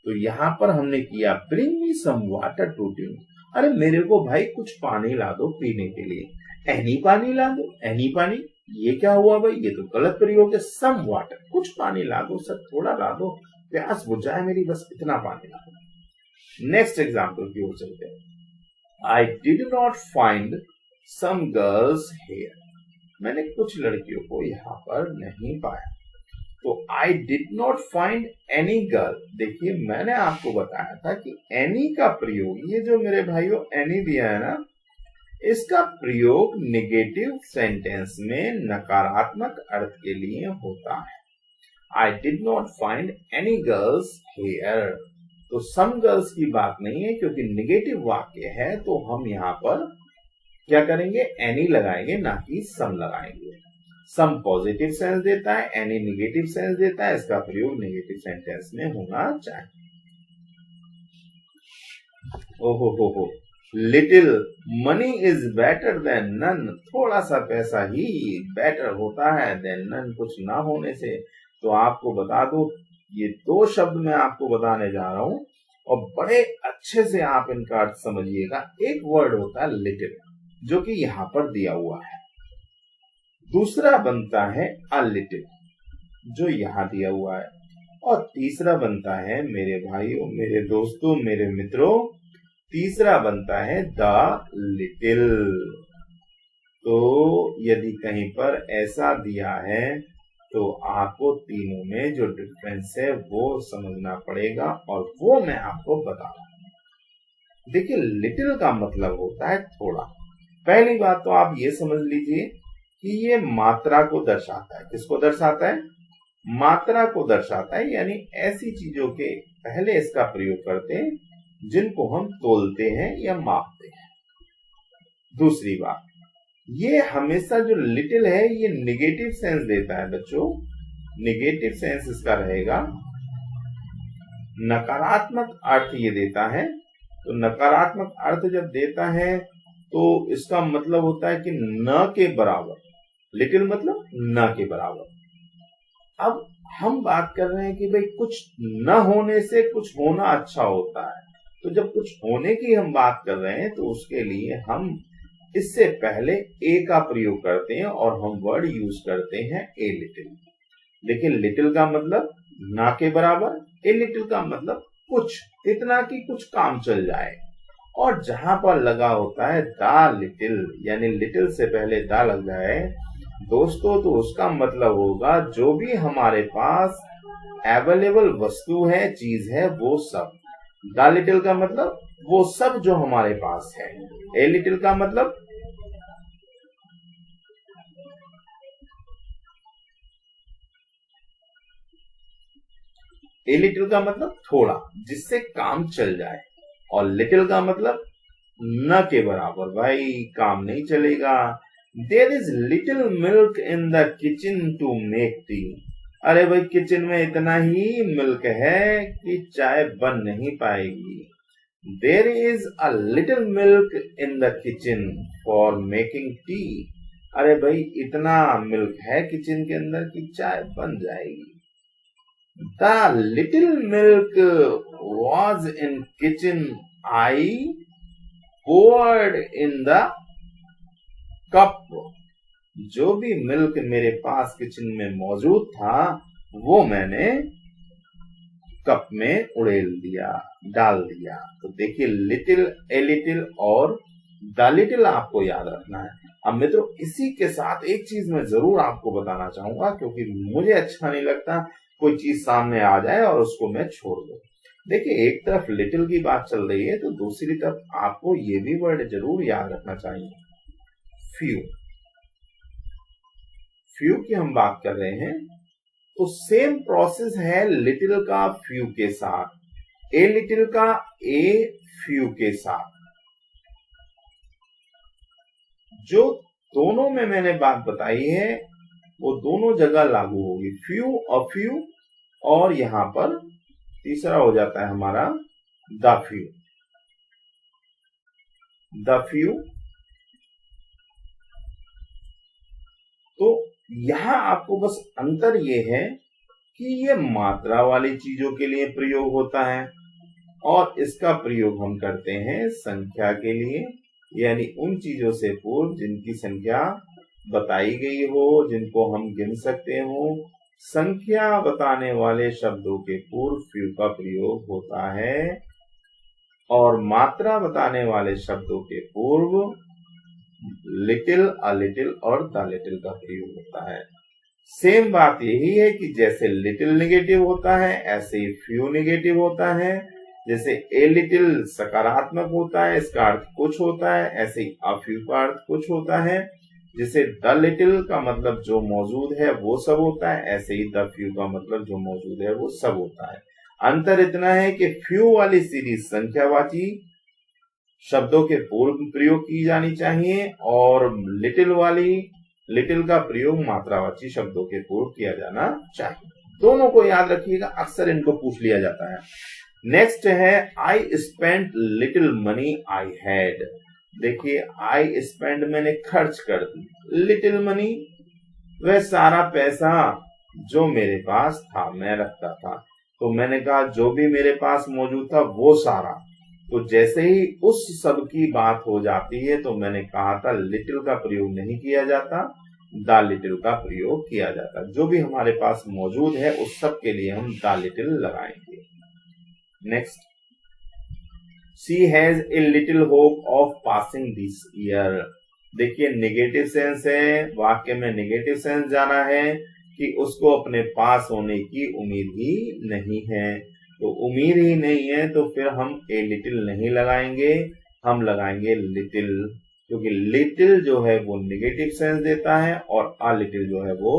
तो यहाँ पर हमने किया, bring me some water to drink. अरे मेरे को भाई कुछ पानी ला दो पीने के लिए, एनी पानी ला दो, एनी पानी, ये क्या हुआ भाई, ये तो गलत प्रयोग है। सम वाटर, कुछ पानी ला दो सर, थोड़ा ला दो, प्यास बुझ जाए मेरी, बस इतना पानी ला दो। नेक्स्ट एग्जाम्पल की ओर चलते हैं। I did not find some girls here. मैंने कुछ लड़कियों को यहाँ पर नहीं पाया। तो I did not find any girl. देखिए, मैंने आपको बताया था कि एनी का प्रयोग, ये जो मेरे भाइयों एनी दिया है ना, इसका प्रयोग नेगेटिव सेंटेंस में नकारात्मक अर्थ के लिए होता है। I did not find any girls here। तो some girls की बात नहीं है, क्योंकि नेगेटिव वाक्य है तो हम यहाँ पर क्या करेंगे, any लगाएंगे, ना कि some लगाएंगे। some पॉजिटिव सेंस देता है, any नेगेटिव सेंस देता है, इसका प्रयोग नेगेटिव सेंटेंस में होना चाहिए। ओहो हो, little money is better than none. थोड़ा सा पैसा ही बेटर होता है देन नन, कुछ ना होने से। तो आपको बता दो, ये दो शब्द मैं आपको बताने जा रहा हूं और बड़े अच्छे से आप इनका अर्थ समझिएगा। एक वर्ड होता है लिटिल, जो कि यहां पर दिया हुआ है। दूसरा बनता है अ लिटिल, जो यहां दिया हुआ है। और तीसरा बनता है, मेरे भाइयों, मेरे दोस्तों, मेरे मित्रों, तीसरा बनता है द लिटिल। तो यदि कहीं पर ऐसा दिया है तो आपको तीनों में जो डिफरेंस है वो समझना पड़ेगा, और वो मैं आपको बता रहा हूं। देखिए, लिटिल का मतलब होता है थोड़ा। पहली बात तो आप ये समझ लीजिए कि ये मात्रा को दर्शाता है। किसको दर्शाता है? मात्रा को दर्शाता है, यानी ऐसी चीजों के पहले इसका प्रयोग करते हैं जिनको हम तोलते हैं या मापते हैं। दूसरी बात, ये हमेशा जो लिटिल है ये निगेटिव सेंस देता है बच्चों। निगेटिव सेंस इसका रहेगा, नकारात्मक अर्थ ये देता है। तो नकारात्मक अर्थ जब देता है तो इसका मतलब होता है कि न के बराबर। लिटिल मतलब न के बराबर। अब हम बात कर रहे हैं कि भाई कुछ न होने से कुछ होना अच्छा होता है। तो जब कुछ होने की हम बात कर रहे हैं तो उसके लिए हम इससे पहले ए का प्रयोग करते हैं और हम वर्ड यूज करते हैं ए लिटिल। लेकिन लिटिल का मतलब ना के बराबर, ए लिटिल का मतलब कुछ, इतना कि कुछ काम चल जाए। और जहां पर लगा होता है द लिटिल, यानी लिटिल से पहले द लग जाए दोस्तों, तो उसका मतलब होगा जो भी हमारे पास अवेलेबल वस्तु है, चीज है, वो सब। द लिटिल का मतलब वो सब जो हमारे पास है। ए लिटिल का मतलब थोड़ा, जिससे काम चल जाए। और लिटिल का मतलब न के बराबर, भाई काम नहीं चलेगा। There is little milk in the kitchen to make tea. अरे भाई, किचन में इतना ही मिल्क है कि चाय बन नहीं पाएगी। There is a little milk in the kitchen for making tea. अरे भाई, इतना मिल्क है किचन के अंदर कि चाय बन जाएगी। The little milk was in kitchen. I poured in the cup. जो भी मिल्क मेरे पास किचन में मौजूद था वो मैंने कप में उड़ेल दिया, डाल दिया। तो देखिए, लिटिल, ए लिटिल और द लिटिल आपको याद रखना है। अब मित्रों, इसी के साथ एक चीज मैं जरूर आपको बताना चाहूंगा, क्योंकि मुझे अच्छा नहीं लगता कोई चीज सामने आ जाए और उसको मैं छोड़ दूं। देखिए, एक तरफ लिटिल की बात चल रही है तो दूसरी तरफ आपको ये भी वर्ड जरूर याद रखना चाहिए, फ्यू। फ्यू की हम बात कर रहे हैं तो सेम प्रोसेस है लिटिल का फ्यू के साथ, ए लिटिल का ए फ्यू के साथ। जो दोनों में मैंने बात बताई है वो दोनों जगह लागू होगी, फ्यू और फ्यू। और यहां पर तीसरा हो जाता है हमारा द फ्यू। The few. तो यहां आपको बस अंतर ये है कि ये मात्रा वाली चीजों के लिए प्रयोग होता है और इसका प्रयोग हम करते हैं संख्या के लिए, यानी उन चीजों से पूर्व जिनकी संख्या बताई गई हो, जिनको हम गिन सकते हो। संख्या बताने वाले शब्दों के पूर्व फ्यू का प्रयोग होता है और मात्रा बताने वाले शब्दों के पूर्व लिटिल, अ लिटिल और द लिटिल का प्रयोग होता है। सेम बात यही है कि जैसे लिटिल नेगेटिव होता है ऐसे ही फ्यू नेगेटिव होता है। जैसे ए लिटिल सकारात्मक होता है, इसका अर्थ कुछ होता है, ऐसे ही अ फ्यू का अर्थ कुछ होता है। जैसे द लिटिल का मतलब जो मौजूद है वो सब होता है, ऐसे ही द फ्यू का मतलब जो मौजूद है वो सब होता है। अंतर इतना है कि फ्यू वाली सीरीज संख्यावाची शब्दों के पूर्व प्रयोग की जानी चाहिए और लिटिल का प्रयोग मात्रावाची शब्दों के पूर्व किया जाना चाहिए। दोनों को याद रखिएगा, अक्सर इनको पूछ लिया जाता है। नेक्स्ट है I spent little money I had. देखिए आई स्पेंड मैंने खर्च कर दी, लिटिल मनी वह सारा पैसा जो मेरे पास था, मैं रखता था, तो मैंने कहा जो भी मेरे पास मौजूद था वो सारा। तो जैसे ही उस सब की बात हो जाती है तो मैंने कहा था लिटिल का प्रयोग नहीं किया जाता, द लिटिल का प्रयोग किया जाता। जो भी हमारे पास मौजूद है उस सब के लिए हम द लिटिल लगाएंगे। Next, she has a little hope of passing this year. देखिए नेगेटिव सेंस है, वाक्य में नेगेटिव सेंस जाना है कि उसको अपने पास होने की उम्मीद ही नहीं है। तो उम्मीद ही नहीं है तो फिर हम ए लिटिल नहीं लगाएंगे, हम लगाएंगे लिटिल, क्योंकि लिटिल जो है वो नेगेटिव सेंस देता है और अ लिटिल जो है वो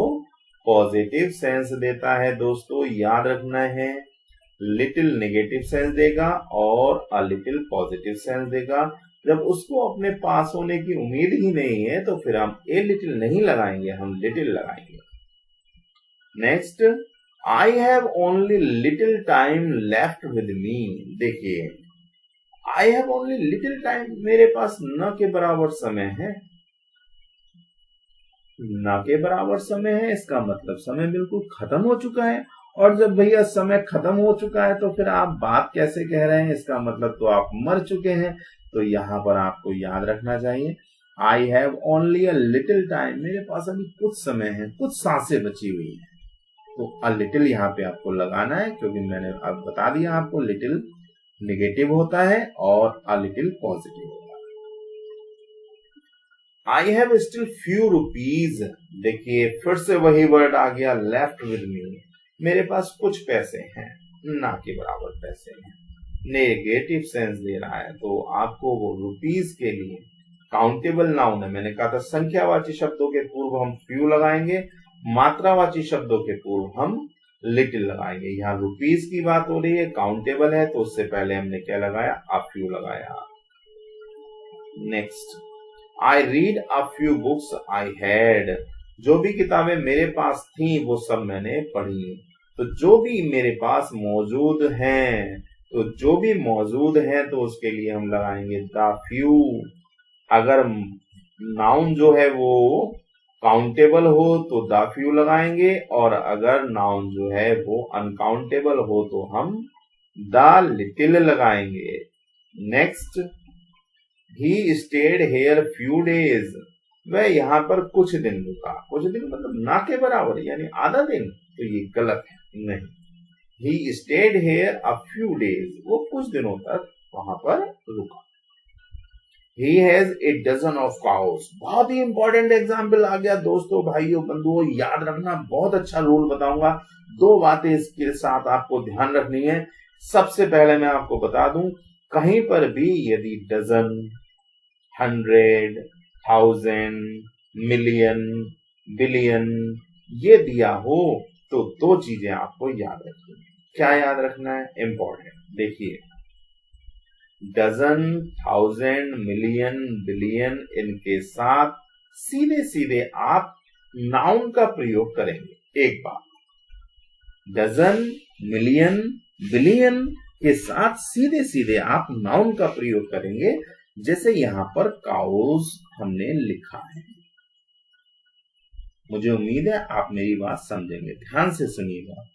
पॉजिटिव सेंस देता है। दोस्तों याद रखना है, लिटिल नेगेटिव सेंस देगा और अ लिटिल पॉजिटिव सेंस देगा। जब उसको अपने पास होने की उम्मीद ही नहीं है तो फिर हम ए लिटिल नहीं लगाएंगे, हम लिटिल लगाएंगे। Next, I have only little time left with me. देखिए I have only little time, मेरे पास न के बराबर समय है, न के बराबर समय है, इसका मतलब समय बिल्कुल खत्म हो चुका है। और जब भैया समय खत्म हो चुका है तो फिर आप बात कैसे कह रहे हैं, इसका मतलब तो आप मर चुके हैं। तो यहां पर आपको याद रखना चाहिए आई have only a little time, मेरे पास अभी कुछ समय है, कुछ सांसें बची हुई है। तो अ लिटिल यहाँ पे आपको लगाना है, क्योंकि मैंने अब बता दिया आपको लिटिल नेगेटिव होता है और अ लिटिल पॉजिटिव होता है। I have still few rupees. देखिए फिर से वही वर्ड आ गया लेफ्ट विद मी, मेरे पास कुछ पैसे हैं, ना के बराबर पैसे हैं, नेगेटिव सेंस दे रहा है। तो आपको वो रुपीज के लिए काउंटेबल नाउन है, मैंने कहा था संख्यावाची शब्दों के पूर्व हम फ्यू लगाएंगे, मात्रावाची शब्दों के पूर्व हम लिटिल लगाएंगे। यहाँ रुपीज की बात हो रही है, काउंटेबल है, तो उससे पहले हमने क्या लगाया, अ फ्यू लगाया। Next, I read a few books I had. जो भी किताबें मेरे पास थी वो सब मैंने पढ़ी। तो जो भी मेरे पास मौजूद हैं, तो जो भी मौजूद है तो उसके लिए हम लगाएंगे द फ्यू। अगर नाउन जो है वो काउंटेबल हो तो द फ्यू लगाएंगे, और अगर नाउन जो है वो अनकाउंटेबल हो तो हम द लिटिल लगाएंगे। Next, he stayed here few days. वह यहाँ पर कुछ दिन रुका, कुछ दिन मतलब ना के बराबर यानी आधा दिन, तो ये गलत है, नहीं। He stayed here a few days, वो कुछ दिनों तक वहां पर रुका। He has a dozen of cows। बहुत ही इंपॉर्टेंट एग्जाम्पल आ गया दोस्तों, भाइयों बंधुओं, याद रखना, बहुत अच्छा रूल बताऊंगा। दो बातें इसके साथ आपको ध्यान रखनी है। सबसे पहले मैं आपको बता दूं, कहीं पर भी यदि डजन, 100, 1000, मिलियन, बिलियन ये दिया हो तो दो चीजें आपको याद रखनी है। क्या याद रखना है, इंपॉर्टेंट। देखिए डजन, 1000, मिलियन, बिलियन, इनके साथ सीधे सीधे आप नाउन का प्रयोग करेंगे। एक बात, डजन, मिलियन, बिलियन के साथ सीधे सीधे आप नाउन का प्रयोग करेंगे, जैसे यहां पर काउज हमने लिखा है। मुझे उम्मीद है आप मेरी बात समझेंगे, ध्यान से सुनिएगा।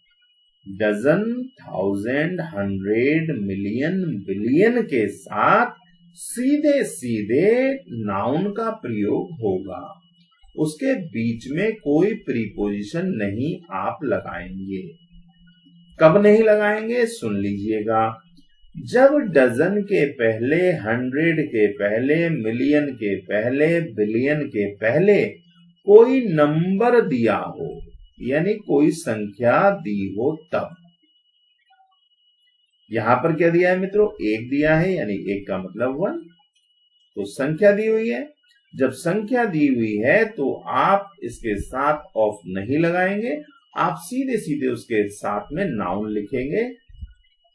डजन, 1000, 100, मिलियन, बिलियन के साथ सीधे सीधे नाउन का प्रयोग होगा, उसके बीच में कोई प्रीपोजिशन नहीं आप लगाएंगे। कब नहीं लगाएंगे, सुन लीजिएगा। जब डजन के पहले, 100 के पहले, मिलियन के पहले, बिलियन के पहले कोई नंबर दिया हो, यानी कोई संख्या दी हो तब। यहां पर क्या दिया है मित्रों, 1 दिया है, यानी 1 का मतलब 1। तो संख्या दी हुई है, जब संख्या दी हुई है तो आप इसके साथ ऑफ नहीं लगाएंगे, आप सीधे सीधे उसके साथ में नाउन लिखेंगे।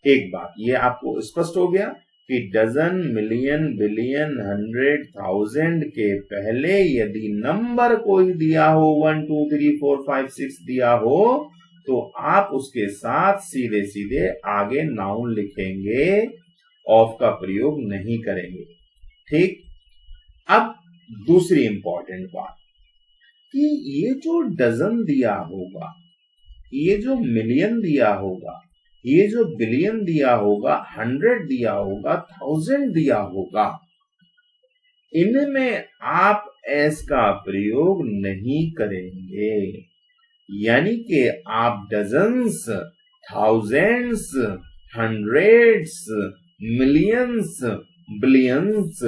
एक बात ये आपको स्पष्ट हो गया कि डजन, मिलियन, बिलियन, 100, 1000 के पहले यदि नंबर कोई दिया हो, 1 2 3 4 5 6 दिया हो, तो आप उसके साथ सीधे सीधे आगे नाउन लिखेंगे, ऑफ का प्रयोग नहीं करेंगे। ठीक। अब दूसरी इंपॉर्टेंट बात कि ये जो डजन दिया होगा, ये जो मिलियन दिया होगा, ये जो बिलियन दिया होगा, 100 दिया होगा, 1000 दिया होगा, इनमें आप एस का प्रयोग नहीं करेंगे। यानी कि आप dozens, thousands, hundreds, millions, billions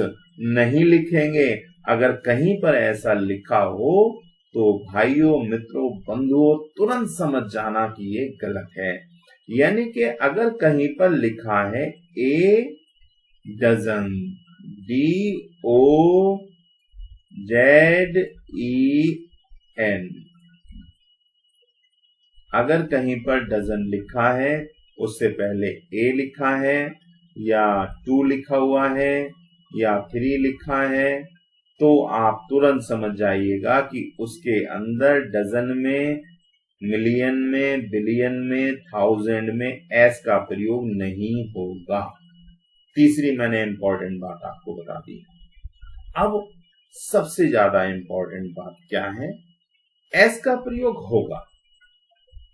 नहीं लिखेंगे। अगर कहीं पर ऐसा लिखा हो तो भाइयों, मित्रों, बंधुओं, तुरंत समझ जाना कि ये गलत है। यानी कि अगर कहीं पर लिखा है ए डजन, DOZEN, अगर कहीं पर डजन लिखा है, उससे पहले ए लिखा है या 2 लिखा हुआ है या 3 लिखा है, तो आप तुरंत समझ जाइएगा कि उसके अंदर डजन में, मिलियन में, बिलियन में, 1000 में एस का प्रयोग नहीं होगा। तीसरी मैंने इंपॉर्टेंट बात आपको बता दी। अब सबसे ज्यादा इंपॉर्टेंट बात क्या है, एस का प्रयोग होगा।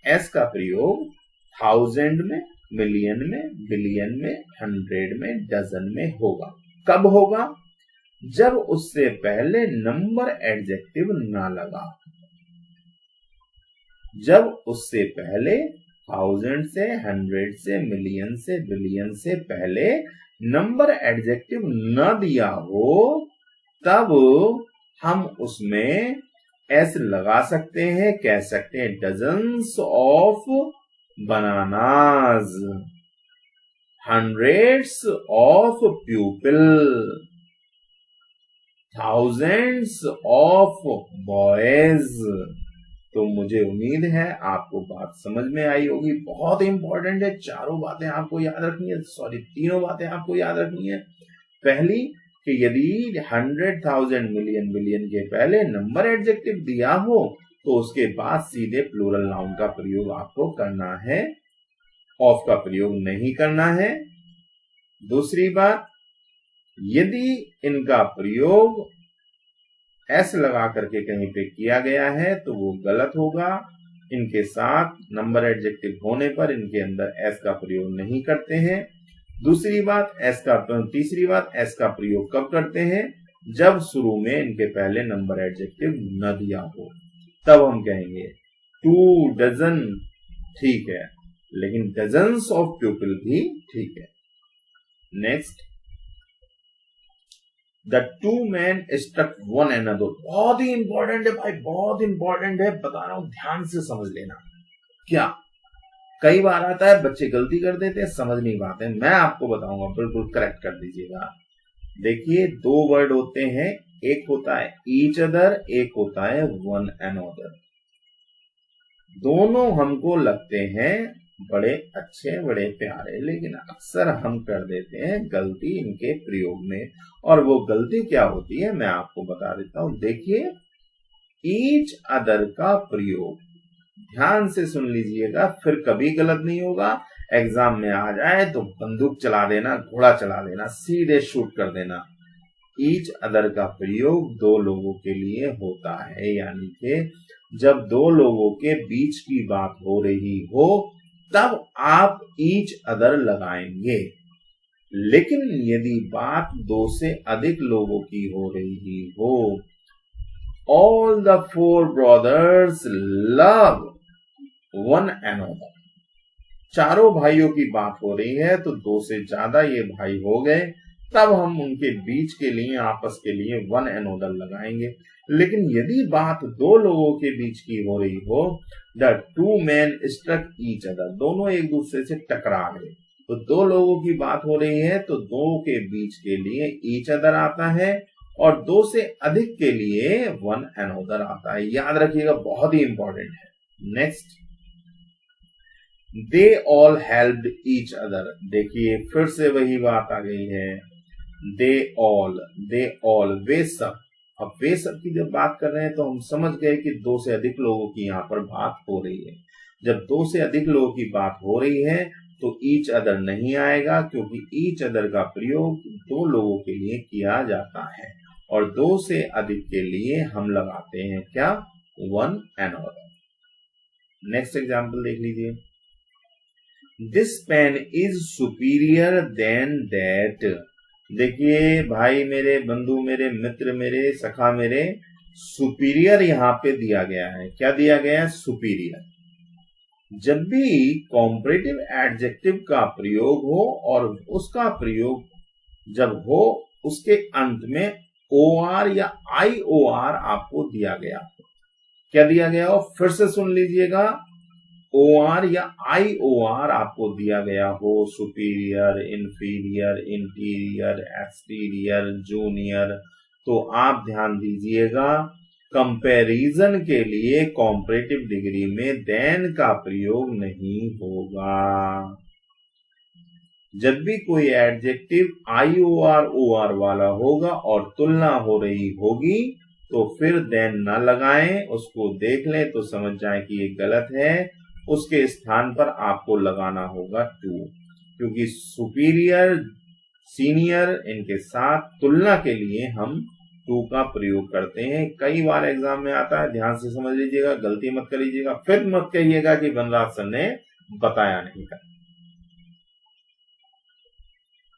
एस का प्रयोग 1000 में, मिलियन में, बिलियन में, 100 में, डजन में होगा। कब होगा? जब उससे पहले नंबर एडजेक्टिव ना लगा। जब उससे पहले 1000 से, 100 से, मिलियन से, बिलियन से पहले नंबर एडजेक्टिव न दिया हो, तब हम उसमें एस लगा सकते हैं। कह सकते हैं dozens of bananas, hundreds of प्यूपिल, thousands of boys. तो मुझे उम्मीद है आपको बात समझ में आई होगी। बहुत इंपॉर्टेंट है, चारों बातें आपको याद रखनी है, सॉरी 3 बातें आपको याद रखनी है। पहली कि यदि 100, 1000, मिलियन, बिलियन के पहले नंबर एडजेक्टिव दिया हो तो उसके बाद सीधे प्लूरल नाउन का प्रयोग आपको करना है, ऑफ का प्रयोग नहीं करना है। दूसरी बात, यदि इनका प्रयोग एस लगा करके कहीं पे किया गया है तो वो गलत होगा। इनके साथ नंबर एडजेक्टिव होने पर इनके अंदर एस का प्रयोग नहीं करते हैं। तीसरी बात, एस का प्रयोग कब करते हैं? जब शुरू में इनके पहले नंबर एडजेक्टिव न दिया हो, तब हम कहेंगे 2 डजन, ठीक है, लेकिन डजन्स ऑफ पीपल भी ठीक है। Next, The 2 men struck one another। बहुत ही इंपॉर्टेंट है भाई, बहुत इंपॉर्टेंट है, बता रहा हूं, ध्यान से समझ लेना। क्या कई बार आता है बच्चे गलती कर देते हैं, समझ नहीं पाते, मैं आपको बताऊंगा, बिल्कुल करेक्ट कर दीजिएगा। देखिए 2 वर्ड होते हैं, एक होता है ईच अदर, एक होता है वन अनदर। दोनों हमको लगते हैं बड़े अच्छे, बड़े प्यारे, लेकिन अक्सर हम कर देते हैं गलती इनके प्रयोग में। और वो गलती क्या होती है मैं आपको बता देता हूं। देखिए ईच अदर का प्रयोग ध्यान से सुन लीजिएगा, फिर कभी गलत नहीं होगा। एग्जाम में आ जाए तो बंदूक चला देना, घोड़ा चला देना, सीधे शूट कर देना। ईच अदर का प्रयोग 2 लोगों के लिए होता है, यानी कि जब 2 लोगों के बीच की बात हो रही हो तब आप ईच अदर लगाएंगे। लेकिन यदि बात 2 से अधिक लोगों की हो रही हो, all the 4 brothers love one another, चारों भाइयों की बात हो रही है तो 2 से ज्यादा ये भाई हो गए, तब हम उनके बीच के लिए, आपस के लिए वन अनदर लगाएंगे। लेकिन यदि बात 2 लोगों के बीच की हो रही हो, the 2 men struck each other, दोनों एक दूसरे से टकरा गए, तो दो लोगों की बात हो रही है तो दो के बीच के लिए ईच अदर आता है और दो से अधिक के लिए वन अनदर आता है। याद रखिएगा, बहुत ही इंपॉर्टेंट है। Next, they all helped each other. देखिए फिर से वही बात आ गई है, दे ऑल, वे सब। अब वे सब की जब बात कर रहे हैं तो हम समझ गए कि दो से अधिक लोगों की यहाँ पर बात हो रही है। जब दो से अधिक लोगों की बात हो रही है तो ईच अदर नहीं आएगा, क्योंकि ईच अदर का प्रयोग दो लोगों के लिए किया जाता है और दो से अधिक के लिए हम लगाते हैं क्या, वन अनदर। नेक्स्ट एग्जाम्पल देख लीजिए, this pen is superior than that. देखिए भाई मेरे, बंधु मेरे, मित्र मेरे, सखा मेरे, सुपीरियर यहां पे दिया गया है। क्या दिया गया है, सुपीरियर। जब भी कॉम्परेटिव एडजेक्टिव का प्रयोग हो और उसका प्रयोग जब हो उसके अंत में OR या IOR आपको दिया गया हो। क्या दिया गया हो, फिर से सुन लीजिएगा, OR या IOR आपको दिया गया हो, superior, inferior, interior, exterior, junior, तो आप ध्यान दीजिएगा, कंपैरिजन के लिए कॉम्परेटिव डिग्री में देन का प्रयोग नहीं होगा। जब भी कोई एडजेक्टिव IOR OR वाला होगा और तुलना हो रही होगी तो फिर देन ना लगाएं, उसको देख लें तो समझ जाएं कि ये गलत है, उसके स्थान पर आपको लगाना होगा टू, क्योंकि सुपीरियर, सीनियर, इनके साथ तुलना के लिए हम टू का प्रयोग करते हैं। कई बार एग्जाम में आता है, ध्यान से समझ लीजिएगा, गलती मत करिएगा, फिर मत कहिएगा कि वनराज सर ने बताया नहीं था।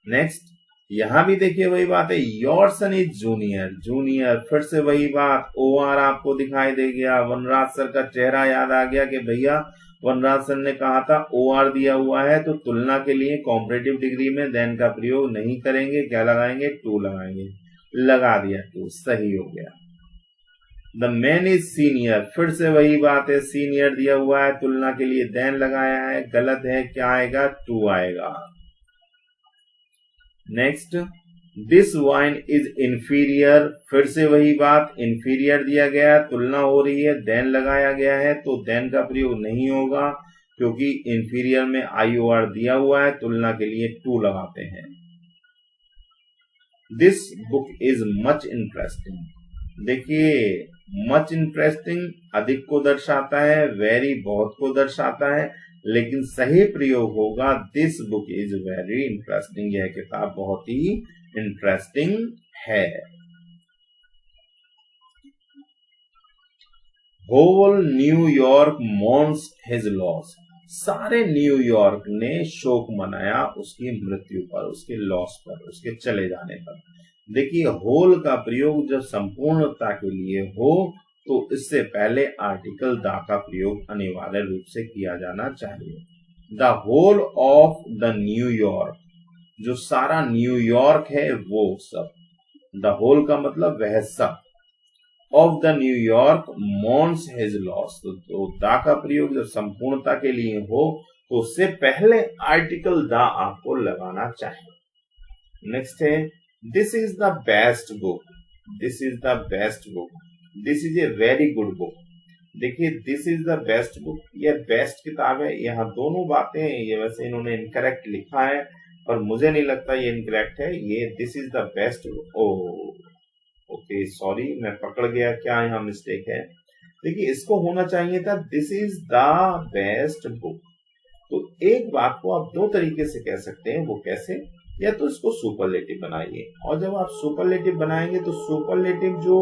नेक्स्ट, यहां भी देखिए वही बात है, your son is junior, junior, फिर से वही बात, OR आपको दिखाई दे गया, वनराज सर का चेहरा याद आ गया कि भैया वनराज सर ने कहा था OR दिया हुआ है तो तुलना के लिए कॉम्परेटिव डिग्री में देन का प्रयोग नहीं करेंगे, क्या लगाएंगे, टू लगाएंगे। लगा दिया टू, सही हो गया। द मैन इज सीनियर, फिर से वही बात है, सीनियर दिया हुआ है, तुलना के लिए देन लगाया है, गलत है, क्या आएगा, टू आएगा। Next, this wine is inferior, फिर से वही बात, इंफीरियर दिया गया, तुलना हो रही है, देन लगाया गया है, तो देन का प्रयोग नहीं होगा, क्योंकि इंफीरियर में IOR दिया हुआ है, तुलना के लिए टू लगाते हैं। This book is much interesting, देखिए मच इंटरेस्टिंग अधिक को दर्शाता है, वेरी बहुत को दर्शाता है, लेकिन सही प्रयोग होगा this book is very interesting, यह किताब बहुत ही इंटरेस्टिंग है। Whole New York mourns his loss, सारे न्यूयॉर्क ने शोक मनाया उसकी मृत्यु पर, उसके लॉस पर, उसके चले जाने पर। देखिए होल का प्रयोग जब संपूर्णता के लिए हो तो इससे पहले आर्टिकल द का प्रयोग अनिवार्य रूप से किया जाना चाहिए। The whole of the New York, जो सारा न्यूयॉर्क है वो सब, द होल का मतलब वह सब, of the New York mourns his loss, तो द का प्रयोग जब संपूर्णता के लिए हो तो उससे पहले आर्टिकल द आपको लगाना चाहिए। नेक्स्ट है, this is the best book, this is the best book, this is a very good book. देखिए this is the best book, यह बेस्ट किताब है, यहाँ दोनों बातें, ये वैसे इन्होंने इनकरेक्ट लिखा है पर मुझे नहीं लगता ये इनकरेक्ट है, ये this is the best, okay sorry मैं पकड़ गया, क्या यहाँ मिस्टेक है। देखिए इसको होना चाहिए था this is the best book. तो एक बात को आप दो तरीके से कह सकते हैं, वो कैसे, या तो इसको सुपरलेटिव बनाइए, और जब आप सुपरलेटिव बनाएंगे तो सुपरलेटिव जो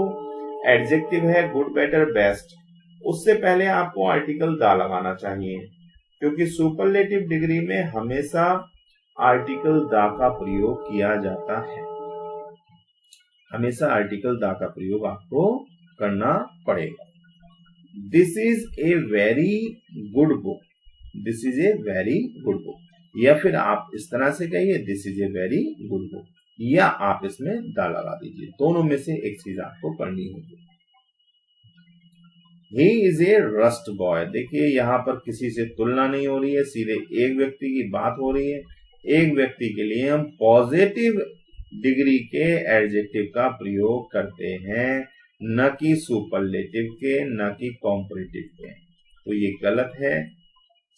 एडजेक्टिव है गुड, बेटर, बेस्ट, उससे पहले आपको आर्टिकल द लगाना चाहिए, क्योंकि सुपरलेटिव डिग्री में हमेशा आर्टिकल द का प्रयोग किया जाता है, हमेशा आर्टिकल द का प्रयोग आपको करना पड़ेगा। This is a very good book, this is a very good book, या फिर आप इस तरह से कहिए this is a very good book, या आप इसमें द लगा दीजिए, दोनों में से एक चीज आपको करनी होगी। He is a rust boy, देखिए यहां पर किसी से तुलना नहीं हो रही है, सीधे एक व्यक्ति की बात हो रही है, एक व्यक्ति के लिए हम पॉजिटिव डिग्री के एडजेक्टिव का प्रयोग करते हैं, न कि सुपरलेटिव के, न कि कॉम्परेटिव के। तो ये गलत है।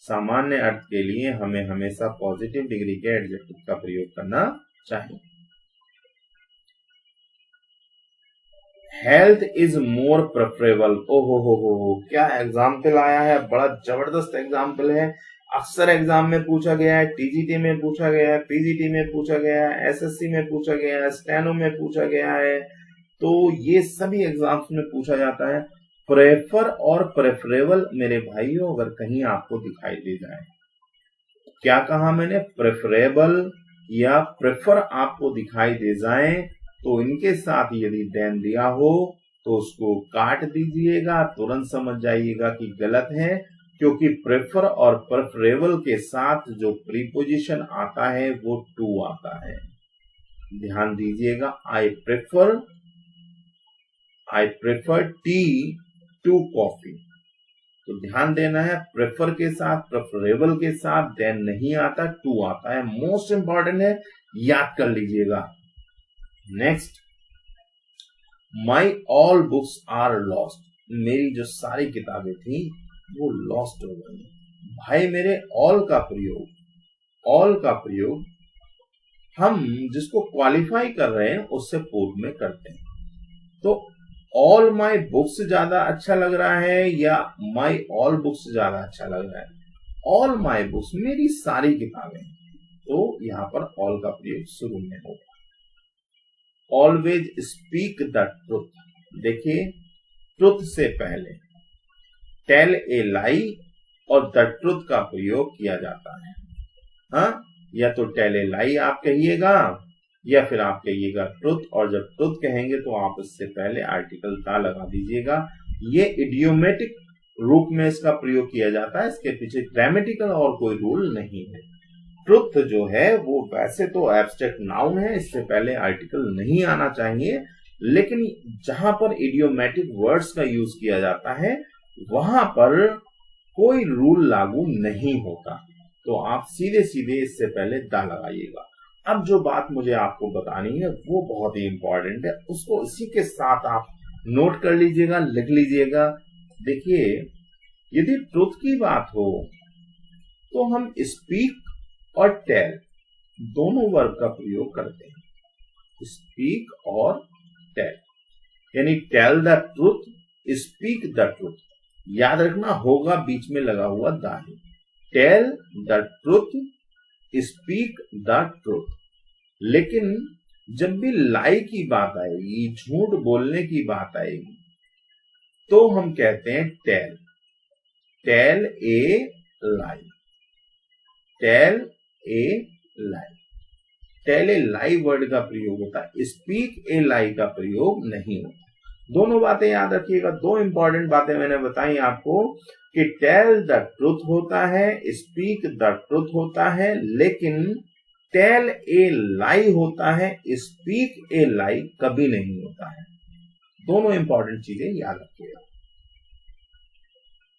सामान्य अर्थ के लिए हमें हमेशा पॉजिटिव डिग्री के एडजेक्टिव का प्रयोग करना चाहिए। Health is more preferable. ओहो हो, क्या एग्जाम्पल आया है, बड़ा जबरदस्त एग्जाम्पल है। अक्सर एग्जाम में पूछा गया है, टीजीटी में पूछा गया है, पीजीटी में पूछा गया है, एसएससी में पूछा गया है, स्टेनो में पूछा गया है। तो ये सभी एग्जाम्स में पूछा जाता है। प्रेफर और प्रेफरेबल मेरे भाइयों अगर कहीं आपको दिखाई दे जाए, क्या कहा मैंने, प्रेफरेबल या प्रेफर आपको दिखाई दे जाए तो इनके साथ यदि देन दिया हो तो उसको काट दीजिएगा, तुरंत समझ जाइएगा कि गलत है, क्योंकि प्रेफर और प्रेफरेबल के साथ जो प्रीपोजिशन आता है वो टू आता है। ध्यान दीजिएगा, I prefer tea to coffee. तो ध्यान देना है, प्रेफर के साथ प्रेफरेबल के साथ देन नहीं आता, टू आता है। मोस्ट इंपॉर्टेंट है, याद कर लीजिएगा। Next, my all books are lost. मेरी जो सारी किताबें थी वो लॉस्ट हो गई। भाई मेरे ऑल का प्रयोग हम जिसको क्वालिफाई कर रहे हैं उससे पूर्व में करते हैं। तो ऑल माई बुक्स ज्यादा अच्छा लग रहा है या माई ऑल बुक्स ज्यादा अच्छा लग रहा है? ऑल माई बुक्स, मेरी सारी किताबें। तो यहां पर ऑल का प्रयोग शुरू में होगा। Always speak the truth. देखिए, ट्रुथ से पहले टेल ए लाई और द ट्रुथ का प्रयोग किया जाता है। हाँ, या तो टेल ए लाई आप कहिएगा या फिर आप कहिएगा ट्रुथ, और जब ट्रुथ कहेंगे तो आप इससे पहले आर्टिकल ता लगा दीजिएगा। ये इडियोमेटिक रूप में इसका प्रयोग किया जाता है, इसके पीछे ग्रामेटिकल और कोई रूल नहीं है। ट्रुथ जो है वो वैसे तो एब्स्ट्रैक्ट नाउन है, इससे पहले आर्टिकल नहीं आना चाहिए, लेकिन जहां पर इडियोमेटिक वर्ड्स का यूज किया जाता है वहां पर कोई रूल लागू नहीं होता। तो आप सीधे सीधे इससे पहले दा लगाइएगा। अब जो बात मुझे आपको बतानी है वो बहुत ही इंपॉर्टेंट है, उसको इसी के साथ आप नोट कर लीजिएगा, लिख लीजिएगा। देखिए, यदि ट्रुथ की बात हो तो हम स्पीक और टेल दोनों वर्ब का प्रयोग करते हैं। स्पीक और टेल, यानी tell the truth, speak the truth. याद रखना, होगा बीच में लगा हुआ द है। Tell the truth, speak the truth. लेकिन जब भी लाई की बात आएगी, झूठ बोलने की बात आएगी, तो हम कहते हैं tell a lie, tell a lie. Tell a lie word का प्रयोग होता है, स्पीक ए लाई का प्रयोग नहीं होता। दोनों बातें याद रखिएगा। दो इंपॉर्टेंट बातें मैंने बताई आपको कि टेल द ट्रुथ होता है, स्पीक द ट्रुथ होता है, लेकिन टेल ए लाई होता है, स्पीक ए लाई कभी नहीं होता है। दोनों इंपॉर्टेंट चीजें याद रखिएगा।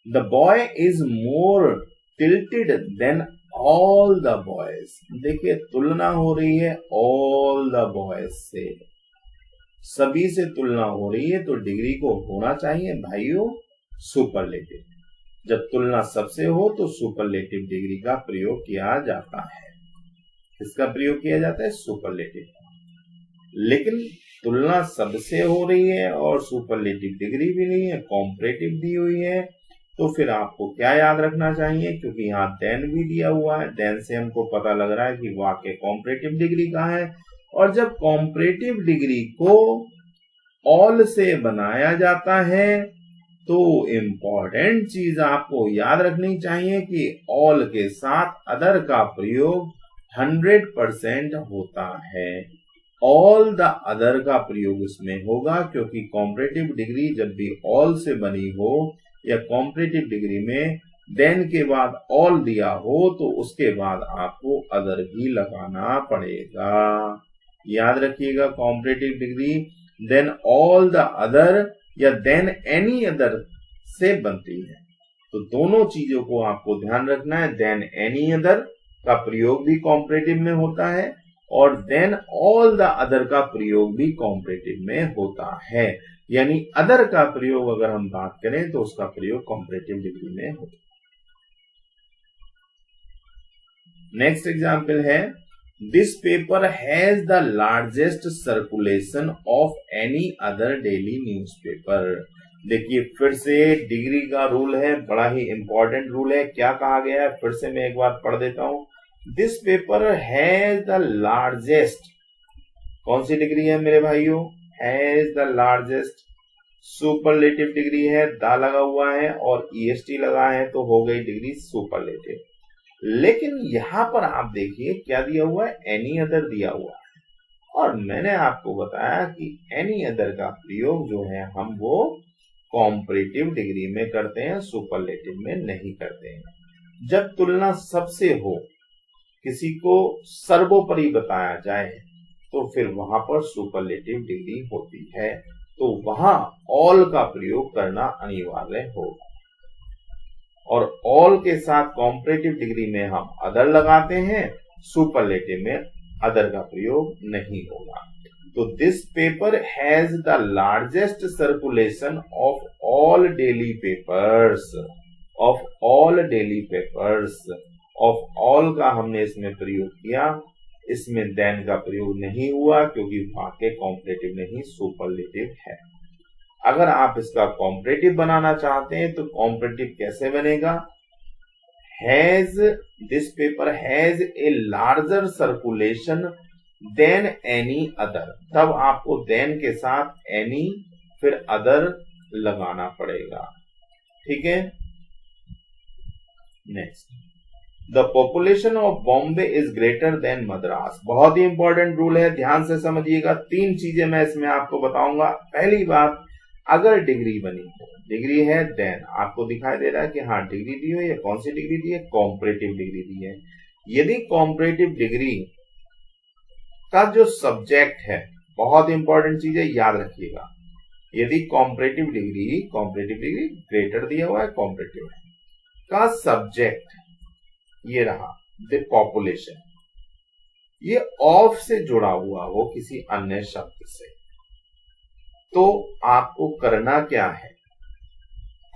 The boy is more talented than all the boys. देखिए, तुलना हो रही है ऑल द बॉयज से, सभी से तुलना हो रही है, तो डिग्री को होना चाहिए भाइयों सुपरलेटिव। जब तुलना सबसे हो तो सुपरलेटिव डिग्री का प्रयोग किया जाता है। इसका प्रयोग किया जाता है सुपरलेटिव। लेकिन तुलना सबसे हो रही है और सुपरलेटिव डिग्री भी नहीं है, कॉम्परेटिव दी हुई है, तो फिर आपको क्या याद रखना चाहिए? क्योंकि यहाँ देन भी दिया हुआ है, देन से हमको पता लग रहा है कि वाक्य कॉम्परेटिव डिग्री का है। और जब कॉम्परेटिव डिग्री को ऑल से बनाया जाता है तो इंपॉर्टेंट चीज आपको याद रखनी चाहिए कि ऑल के साथ अदर का प्रयोग 100% होता है। ऑल द अदर का प्रयोग इसमें होगा, क्योंकि कॉम्परेटिव डिग्री जब भी ऑल से बनी हो या कॉम्परेटिव डिग्री में देन के बाद ऑल दिया हो तो उसके बाद आपको अदर भी लगाना पड़ेगा। याद रखिएगा, comparative degree than all the other या देन एनी अदर से बनती है। तो दोनों चीजों को आपको ध्यान रखना है, देन एनी अदर का प्रयोग भी कॉम्परेटिव में होता है और देन ऑल द अदर का प्रयोग भी कॉम्परेटिव में होता है। यानी अदर का प्रयोग अगर हम बात करें तो उसका प्रयोग कॉम्परेटिव डिग्री में होता है। नेक्स्ट एग्जाम्पल है, this paper has the largest circulation of any other daily newspaper. देखिए फिर से डिग्री का रूल है, बड़ा ही इंपॉर्टेंट रूल है। क्या कहा गया है, फिर से मैं एक बार पढ़ देता हूं। This paper has the largest, कौन सी डिग्री है मेरे भाइयों, has the largest, superlative degree है, द लगा हुआ है और ईएसटी लगा है तो हो गई डिग्री सुपरलेटिव। लेकिन यहां पर आप देखिए क्या दिया हुआ है, एनी अदर दिया हुआ है और मैंने आपको बताया कि एनी अदर का प्रयोग जो है हम वो कॉम्परेटिव डिग्री में करते हैं, सुपरलेटिव में नहीं करते हैं। जब तुलना सबसे हो, किसी को सर्वोपरि बताया जाए तो फिर वहां पर सुपरलेटिव डिग्री होती है, तो वहां ऑल का प्रयोग करना अनिवार्य होगा और ऑल के साथ कॉम्परेटिव डिग्री में हम अदर लगाते हैं, सुपरलेटिव में अदर का प्रयोग नहीं होगा। तो this paper has the largest circulation of all daily papers, of all daily papers. Of all का हमने इसमें प्रयोग किया, इसमें देन का प्रयोग नहीं हुआ क्योंकि वाक्य कॉम्परेटिव नहीं सुपरलेटिव है। अगर आप इसका कॉम्परेटिव बनाना चाहते हैं तो कॉम्परेटिव कैसे बनेगा, has, this paper has a larger circulation than any other, तब आपको देन के साथ एनी फिर अदर लगाना पड़ेगा। ठीक है, next, the population of Bombay is greater than Madras. बहुत ही इंपॉर्टेंट रूल है, ध्यान से समझिएगा। 3 चीजें मैं इसमें आपको बताऊंगा। पहली बात, अगर डिग्री बनी हो, डिग्री है देन आपको दिखाई दे रहा है कि हाँ डिग्री दी हो, ये कौन सी डिग्री दी है, कॉम्परेटिव डिग्री दी है। यदि कॉम्परेटिव डिग्री का जो सब्जेक्ट है, बहुत इंपॉर्टेंट चीज है, याद रखिएगा, यदि कॉम्परेटिव डिग्री ग्रेटर दिया हुआ है, कॉम्परेटिव का सब्जेक्ट ये रहा द पॉपुलेशन, ये ऑफ से जुड़ा हुआ हो किसी अन्य शब्द से, तो आपको करना क्या है,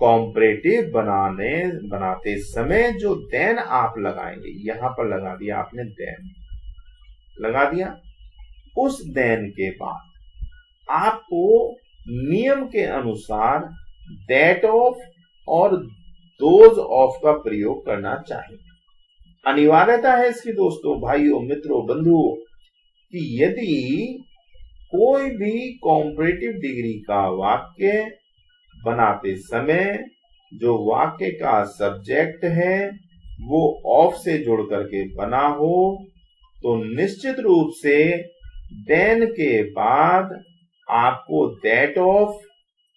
कॉम्परेटिव बनाते समय जो देन आप लगाएंगे, यहां पर लगा दिया आपने देन, लगा दिया, उस देन के बाद आपको नियम के अनुसार दैट ऑफ और दोज ऑफ का प्रयोग करना चाहिए। अनिवार्यता है इसकी दोस्तों, भाइयों, मित्रों, बंधुओं, कि यदि कोई भी कॉम्परेटिव डिग्री का वाक्य बनाते समय जो वाक्य का सब्जेक्ट है वो ऑफ से जुड़ करके बना हो तो निश्चित रूप से देन के बाद आपको दैट ऑफ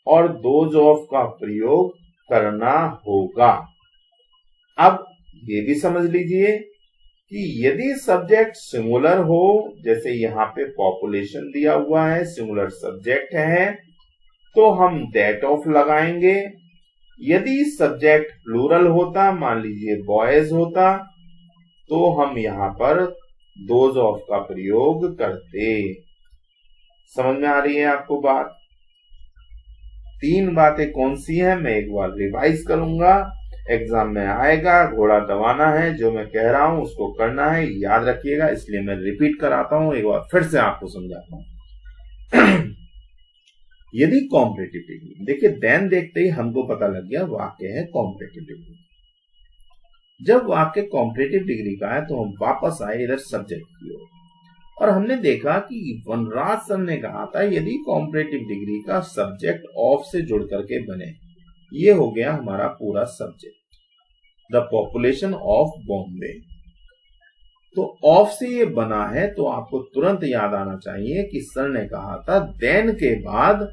और दोज ऑफ का प्रयोग करना होगा। अब ये भी समझ लीजिए कि यदि सब्जेक्ट सिंगुलर हो, जैसे यहाँ पे पॉपुलेशन दिया हुआ है, सिंगुलर सब्जेक्ट है, तो हम दैट ऑफ लगाएंगे। यदि सब्जेक्ट प्लूरल होता, मान लीजिए बॉयज होता, तो हम यहाँ पर दोज ऑफ का प्रयोग करते। समझ में आ रही है आपको बात? 3 बातें कौन सी हैं मैं एक बार रिवाइज करूंगा, एग्जाम में आएगा, घोड़ा दबाना है, जो मैं कह रहा हूं उसको करना है, याद रखिएगा, इसलिए मैं रिपीट कराता हूं, एक बार फिर से आपको समझाता हूं। यदि कॉम्परेटिव डिग्री, देखिए देन देखते ही हमको पता लग गया वाक्य है कॉम्परेटिव डिग्री। जब वाक्य कॉम्परेटिव डिग्री का है तो हम वापस आए इधर सब्जेक्ट की ओर और हमने देखा कि वनराज सर ने कहा था यदि कॉम्परेटिव डिग्री का सब्जेक्ट ऑफ से जुड़ करके बने, ये हो गया हमारा पूरा subject, the population of Bombay. तो ऑफ से ये बना है तो आपको तुरंत याद आना चाहिए कि सर ने कहा था देन के बाद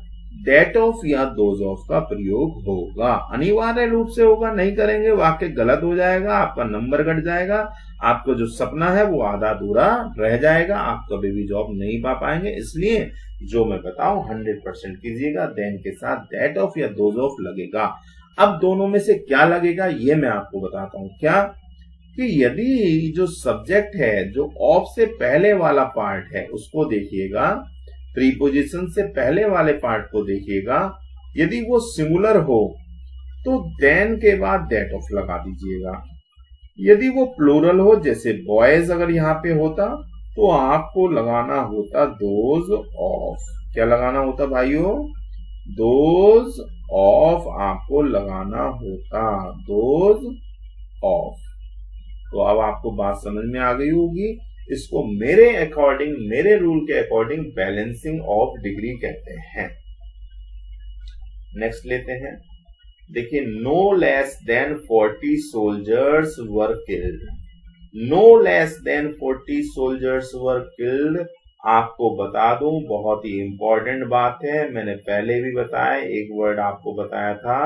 दैट ऑफ या दोज ऑफ का प्रयोग होगा, अनिवार्य रूप से होगा, नहीं करेंगे वाक्य गलत हो जाएगा, आपका नंबर घट जाएगा, आपका जो सपना है वो आधा अधूरा रह जाएगा, आप कभी भी जॉब नहीं पा पाएंगे। इसलिए जो मैं बताऊं 100% कीजिएगा, देन के साथ दैट ऑफ या दोज ऑफ लगेगा। अब दोनों में से क्या लगेगा ये मैं आपको बताता हूं। क्या कि यदि जो सब्जेक्ट है, जो ऑफ से पहले वाला पार्ट है उसको देखिएगा, प्रीपोजिशन से पहले वाले पार्ट को देखिएगा, यदि वो सिंगुलर हो तो देन के बाद दैट ऑफ लगा दीजिएगा। यदि वो प्लूरल हो, जैसे बॉयज अगर यहाँ पे होता तो आपको लगाना होता दोज ऑफ। क्या लगाना होता भाइयों? दोज ऑफ आपको लगाना होता, दोज ऑफ। तो अब आपको बात समझ में आ गई होगी। इसको मेरे अकॉर्डिंग, मेरे रूल के अकॉर्डिंग बैलेंसिंग ऑफ डिग्री कहते हैं। नेक्स्ट लेते हैं, देखिए, no less than 40 soldiers were killed. No less than 40 soldiers were killed, आपको बता दूं, बहुत ही इंपॉर्टेंट बात है। मैंने पहले भी बताया, एक वर्ड आपको बताया था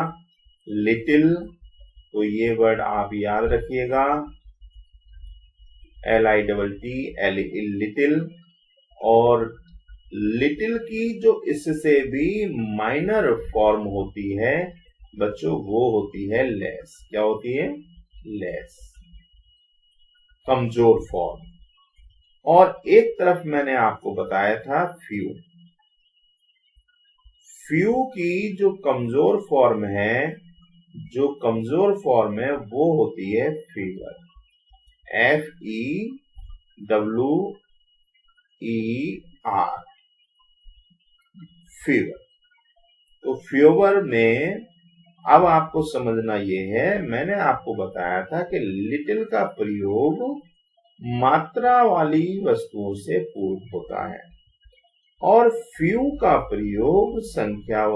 लिटिल, तो ये वर्ड आप याद रखिएगा, LITT, लिटिल। और लिटिल की जो इससे भी माइनर फॉर्म होती है बच्चों, वो होती है लेस। क्या होती है? लेस, कमजोर फॉर्म। और एक तरफ मैंने आपको बताया था फ्यू। फ्यू की जो कमजोर फॉर्म है, जो कमजोर फॉर्म है वो होती है फीवर, FEWER, फीवर। तो फीवर में अब आपको समझना ये है, मैंने आपको बताया था कि लिटिल का प्रयोग मात्रा वाली वस्तुओं से पूर्व होता है और फ्यू का प्रयोग संख्या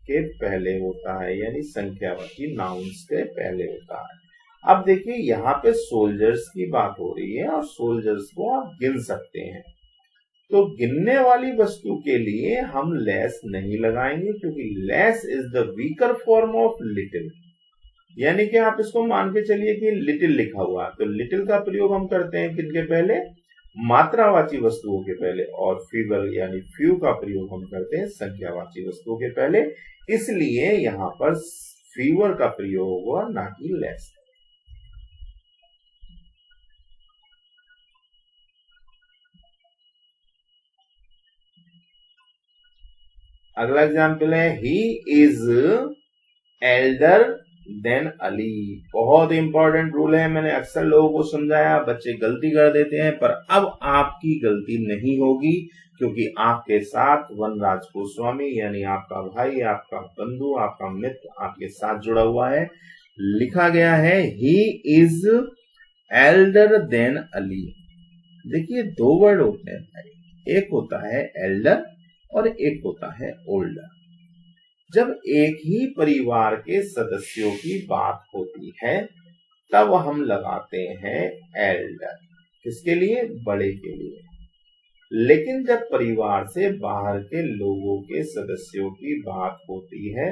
के पहले होता है, यानी संख्यावाची नाउन्स के पहले होता है। अब देखिए, यहाँ पे सोल्जर्स की बात हो रही है और सोल्जर्स को आप गिन सकते हैं, तो गिनने वाली वस्तु के लिए हम लेस नहीं लगाएंगे, क्योंकि less is the weaker form of little. यानी कि आप इसको मान के चलिए कि लिटिल लिखा हुआ है, तो लिटिल का प्रयोग हम करते हैं किनके पहले? मात्रावाची वस्तुओं के पहले। और फीवर यानी फ्यू का प्रयोग हम करते हैं संख्यावाची वस्तुओं के पहले, इसलिए यहां पर फीवर का प्रयोग होगा, ना कि लेस। अगला एग्जाम्पल है, he is elder than Ali. बहुत इंपॉर्टेंट रूल है, मैंने अक्सर लोगों को समझाया, बच्चे गलती कर देते हैं, पर अब आपकी गलती नहीं होगी, क्योंकि आपके साथ वनराज गोस्वामी यानी आपका भाई, आपका बंधु, आपका मित्र आपके साथ जुड़ा हुआ है। लिखा गया है he is elder than Ali. देखिए, दो वर्ड होते हैं भाई, एक होता है एल्डर और एक होता है ओल्डर। जब एक ही परिवार के सदस्यों की बात होती है तब हम लगाते हैं एल्डर, किसके लिए? बड़े के लिए। लेकिन जब परिवार से बाहर के लोगों के सदस्यों की बात होती है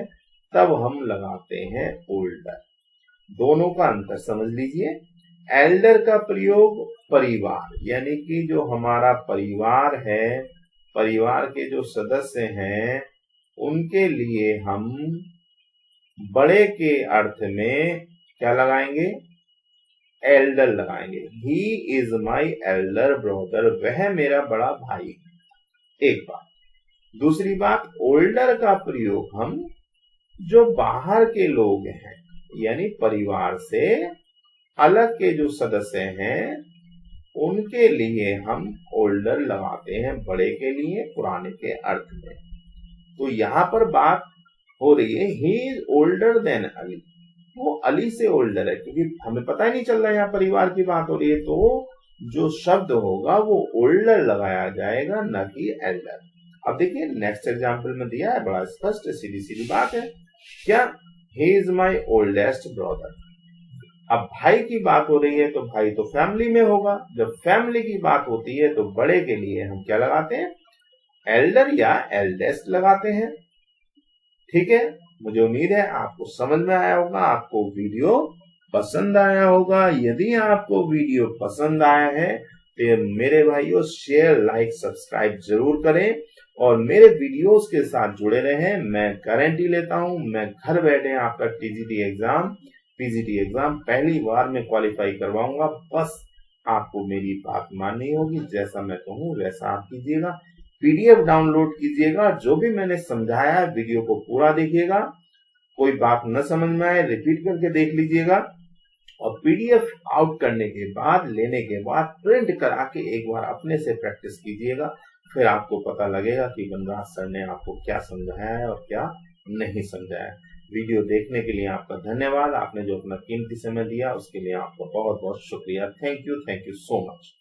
तब हम लगाते हैं ओल्डर। दोनों का अंतर समझ लीजिए। एल्डर का प्रयोग परिवार, यानी कि जो हमारा परिवार है, परिवार के जो सदस्य हैं, उनके लिए हम बड़े के अर्थ में क्या लगाएंगे? एल्डर लगाएंगे। He is my elder brother, वह मेरा बड़ा भाई। एक बात। दूसरी बात, ओल्डर का प्रयोग हम जो बाहर के लोग हैं, यानी परिवार से अलग के जो सदस्य हैं, उनके लिए हम ओल्डर लगाते हैं, बड़े के लिए, पुराने के अर्थ में। तो यहां पर बात हो रही है he is older than Ali, वो अली से ओल्डर है, क्योंकि हमें पता ही नहीं चल रहा है यहाँ परिवार की बात हो रही है, तो जो शब्द होगा वो ओल्डर लगाया जाएगा, न कि एल्डर। अब देखिए, नेक्स्ट एग्जाम्पल में दिया है, बड़ा स्पष्ट सीधी सीधी बात है। क्या? He is my oldest brother. अब भाई की बात हो रही है तो भाई तो फैमिली में होगा, जब फैमिली की बात होती है तो बड़े के लिए हम क्या लगाते हैं? एल्डर या एल्डेस्ट लगाते हैं। ठीक है, मुझे उम्मीद है आपको समझ में आया होगा, आपको वीडियो पसंद आया होगा। यदि आपको वीडियो पसंद आया है तो मेरे भाइयों शेयर, लाइक, सब्सक्राइब जरूर करें और मेरे वीडियोस के साथ जुड़े रहें। मैं गारंटी लेता हूं, मैं घर बैठे आपका TGT एग्जाम पीजीटी एग्जाम पहली बार में क्वालिफाई करवाऊंगा। बस आपको मेरी बात माननी होगी, जैसा मैं कहूँ वैसा आप कीजिएगा। पीडीएफ डाउनलोड कीजिएगा, जो भी मैंने समझाया है वीडियो को पूरा देखिएगा, कोई बात न समझ में आए रिपीट करके देख लीजिएगा, और पीडीएफ आउट करने के बाद, लेने के बाद प्रिंट करा के एक बार अपने से प्रैक्टिस कीजिएगा। फिर आपको पता लगेगा कि वनराज सर ने आपको क्या समझाया है और क्या नहीं समझाया है। वीडियो देखने के लिए आपका धन्यवाद। आपने जो अपना कीमती समय दिया उसके लिए आपका बहुत बहुत शुक्रिया। Thank you so much.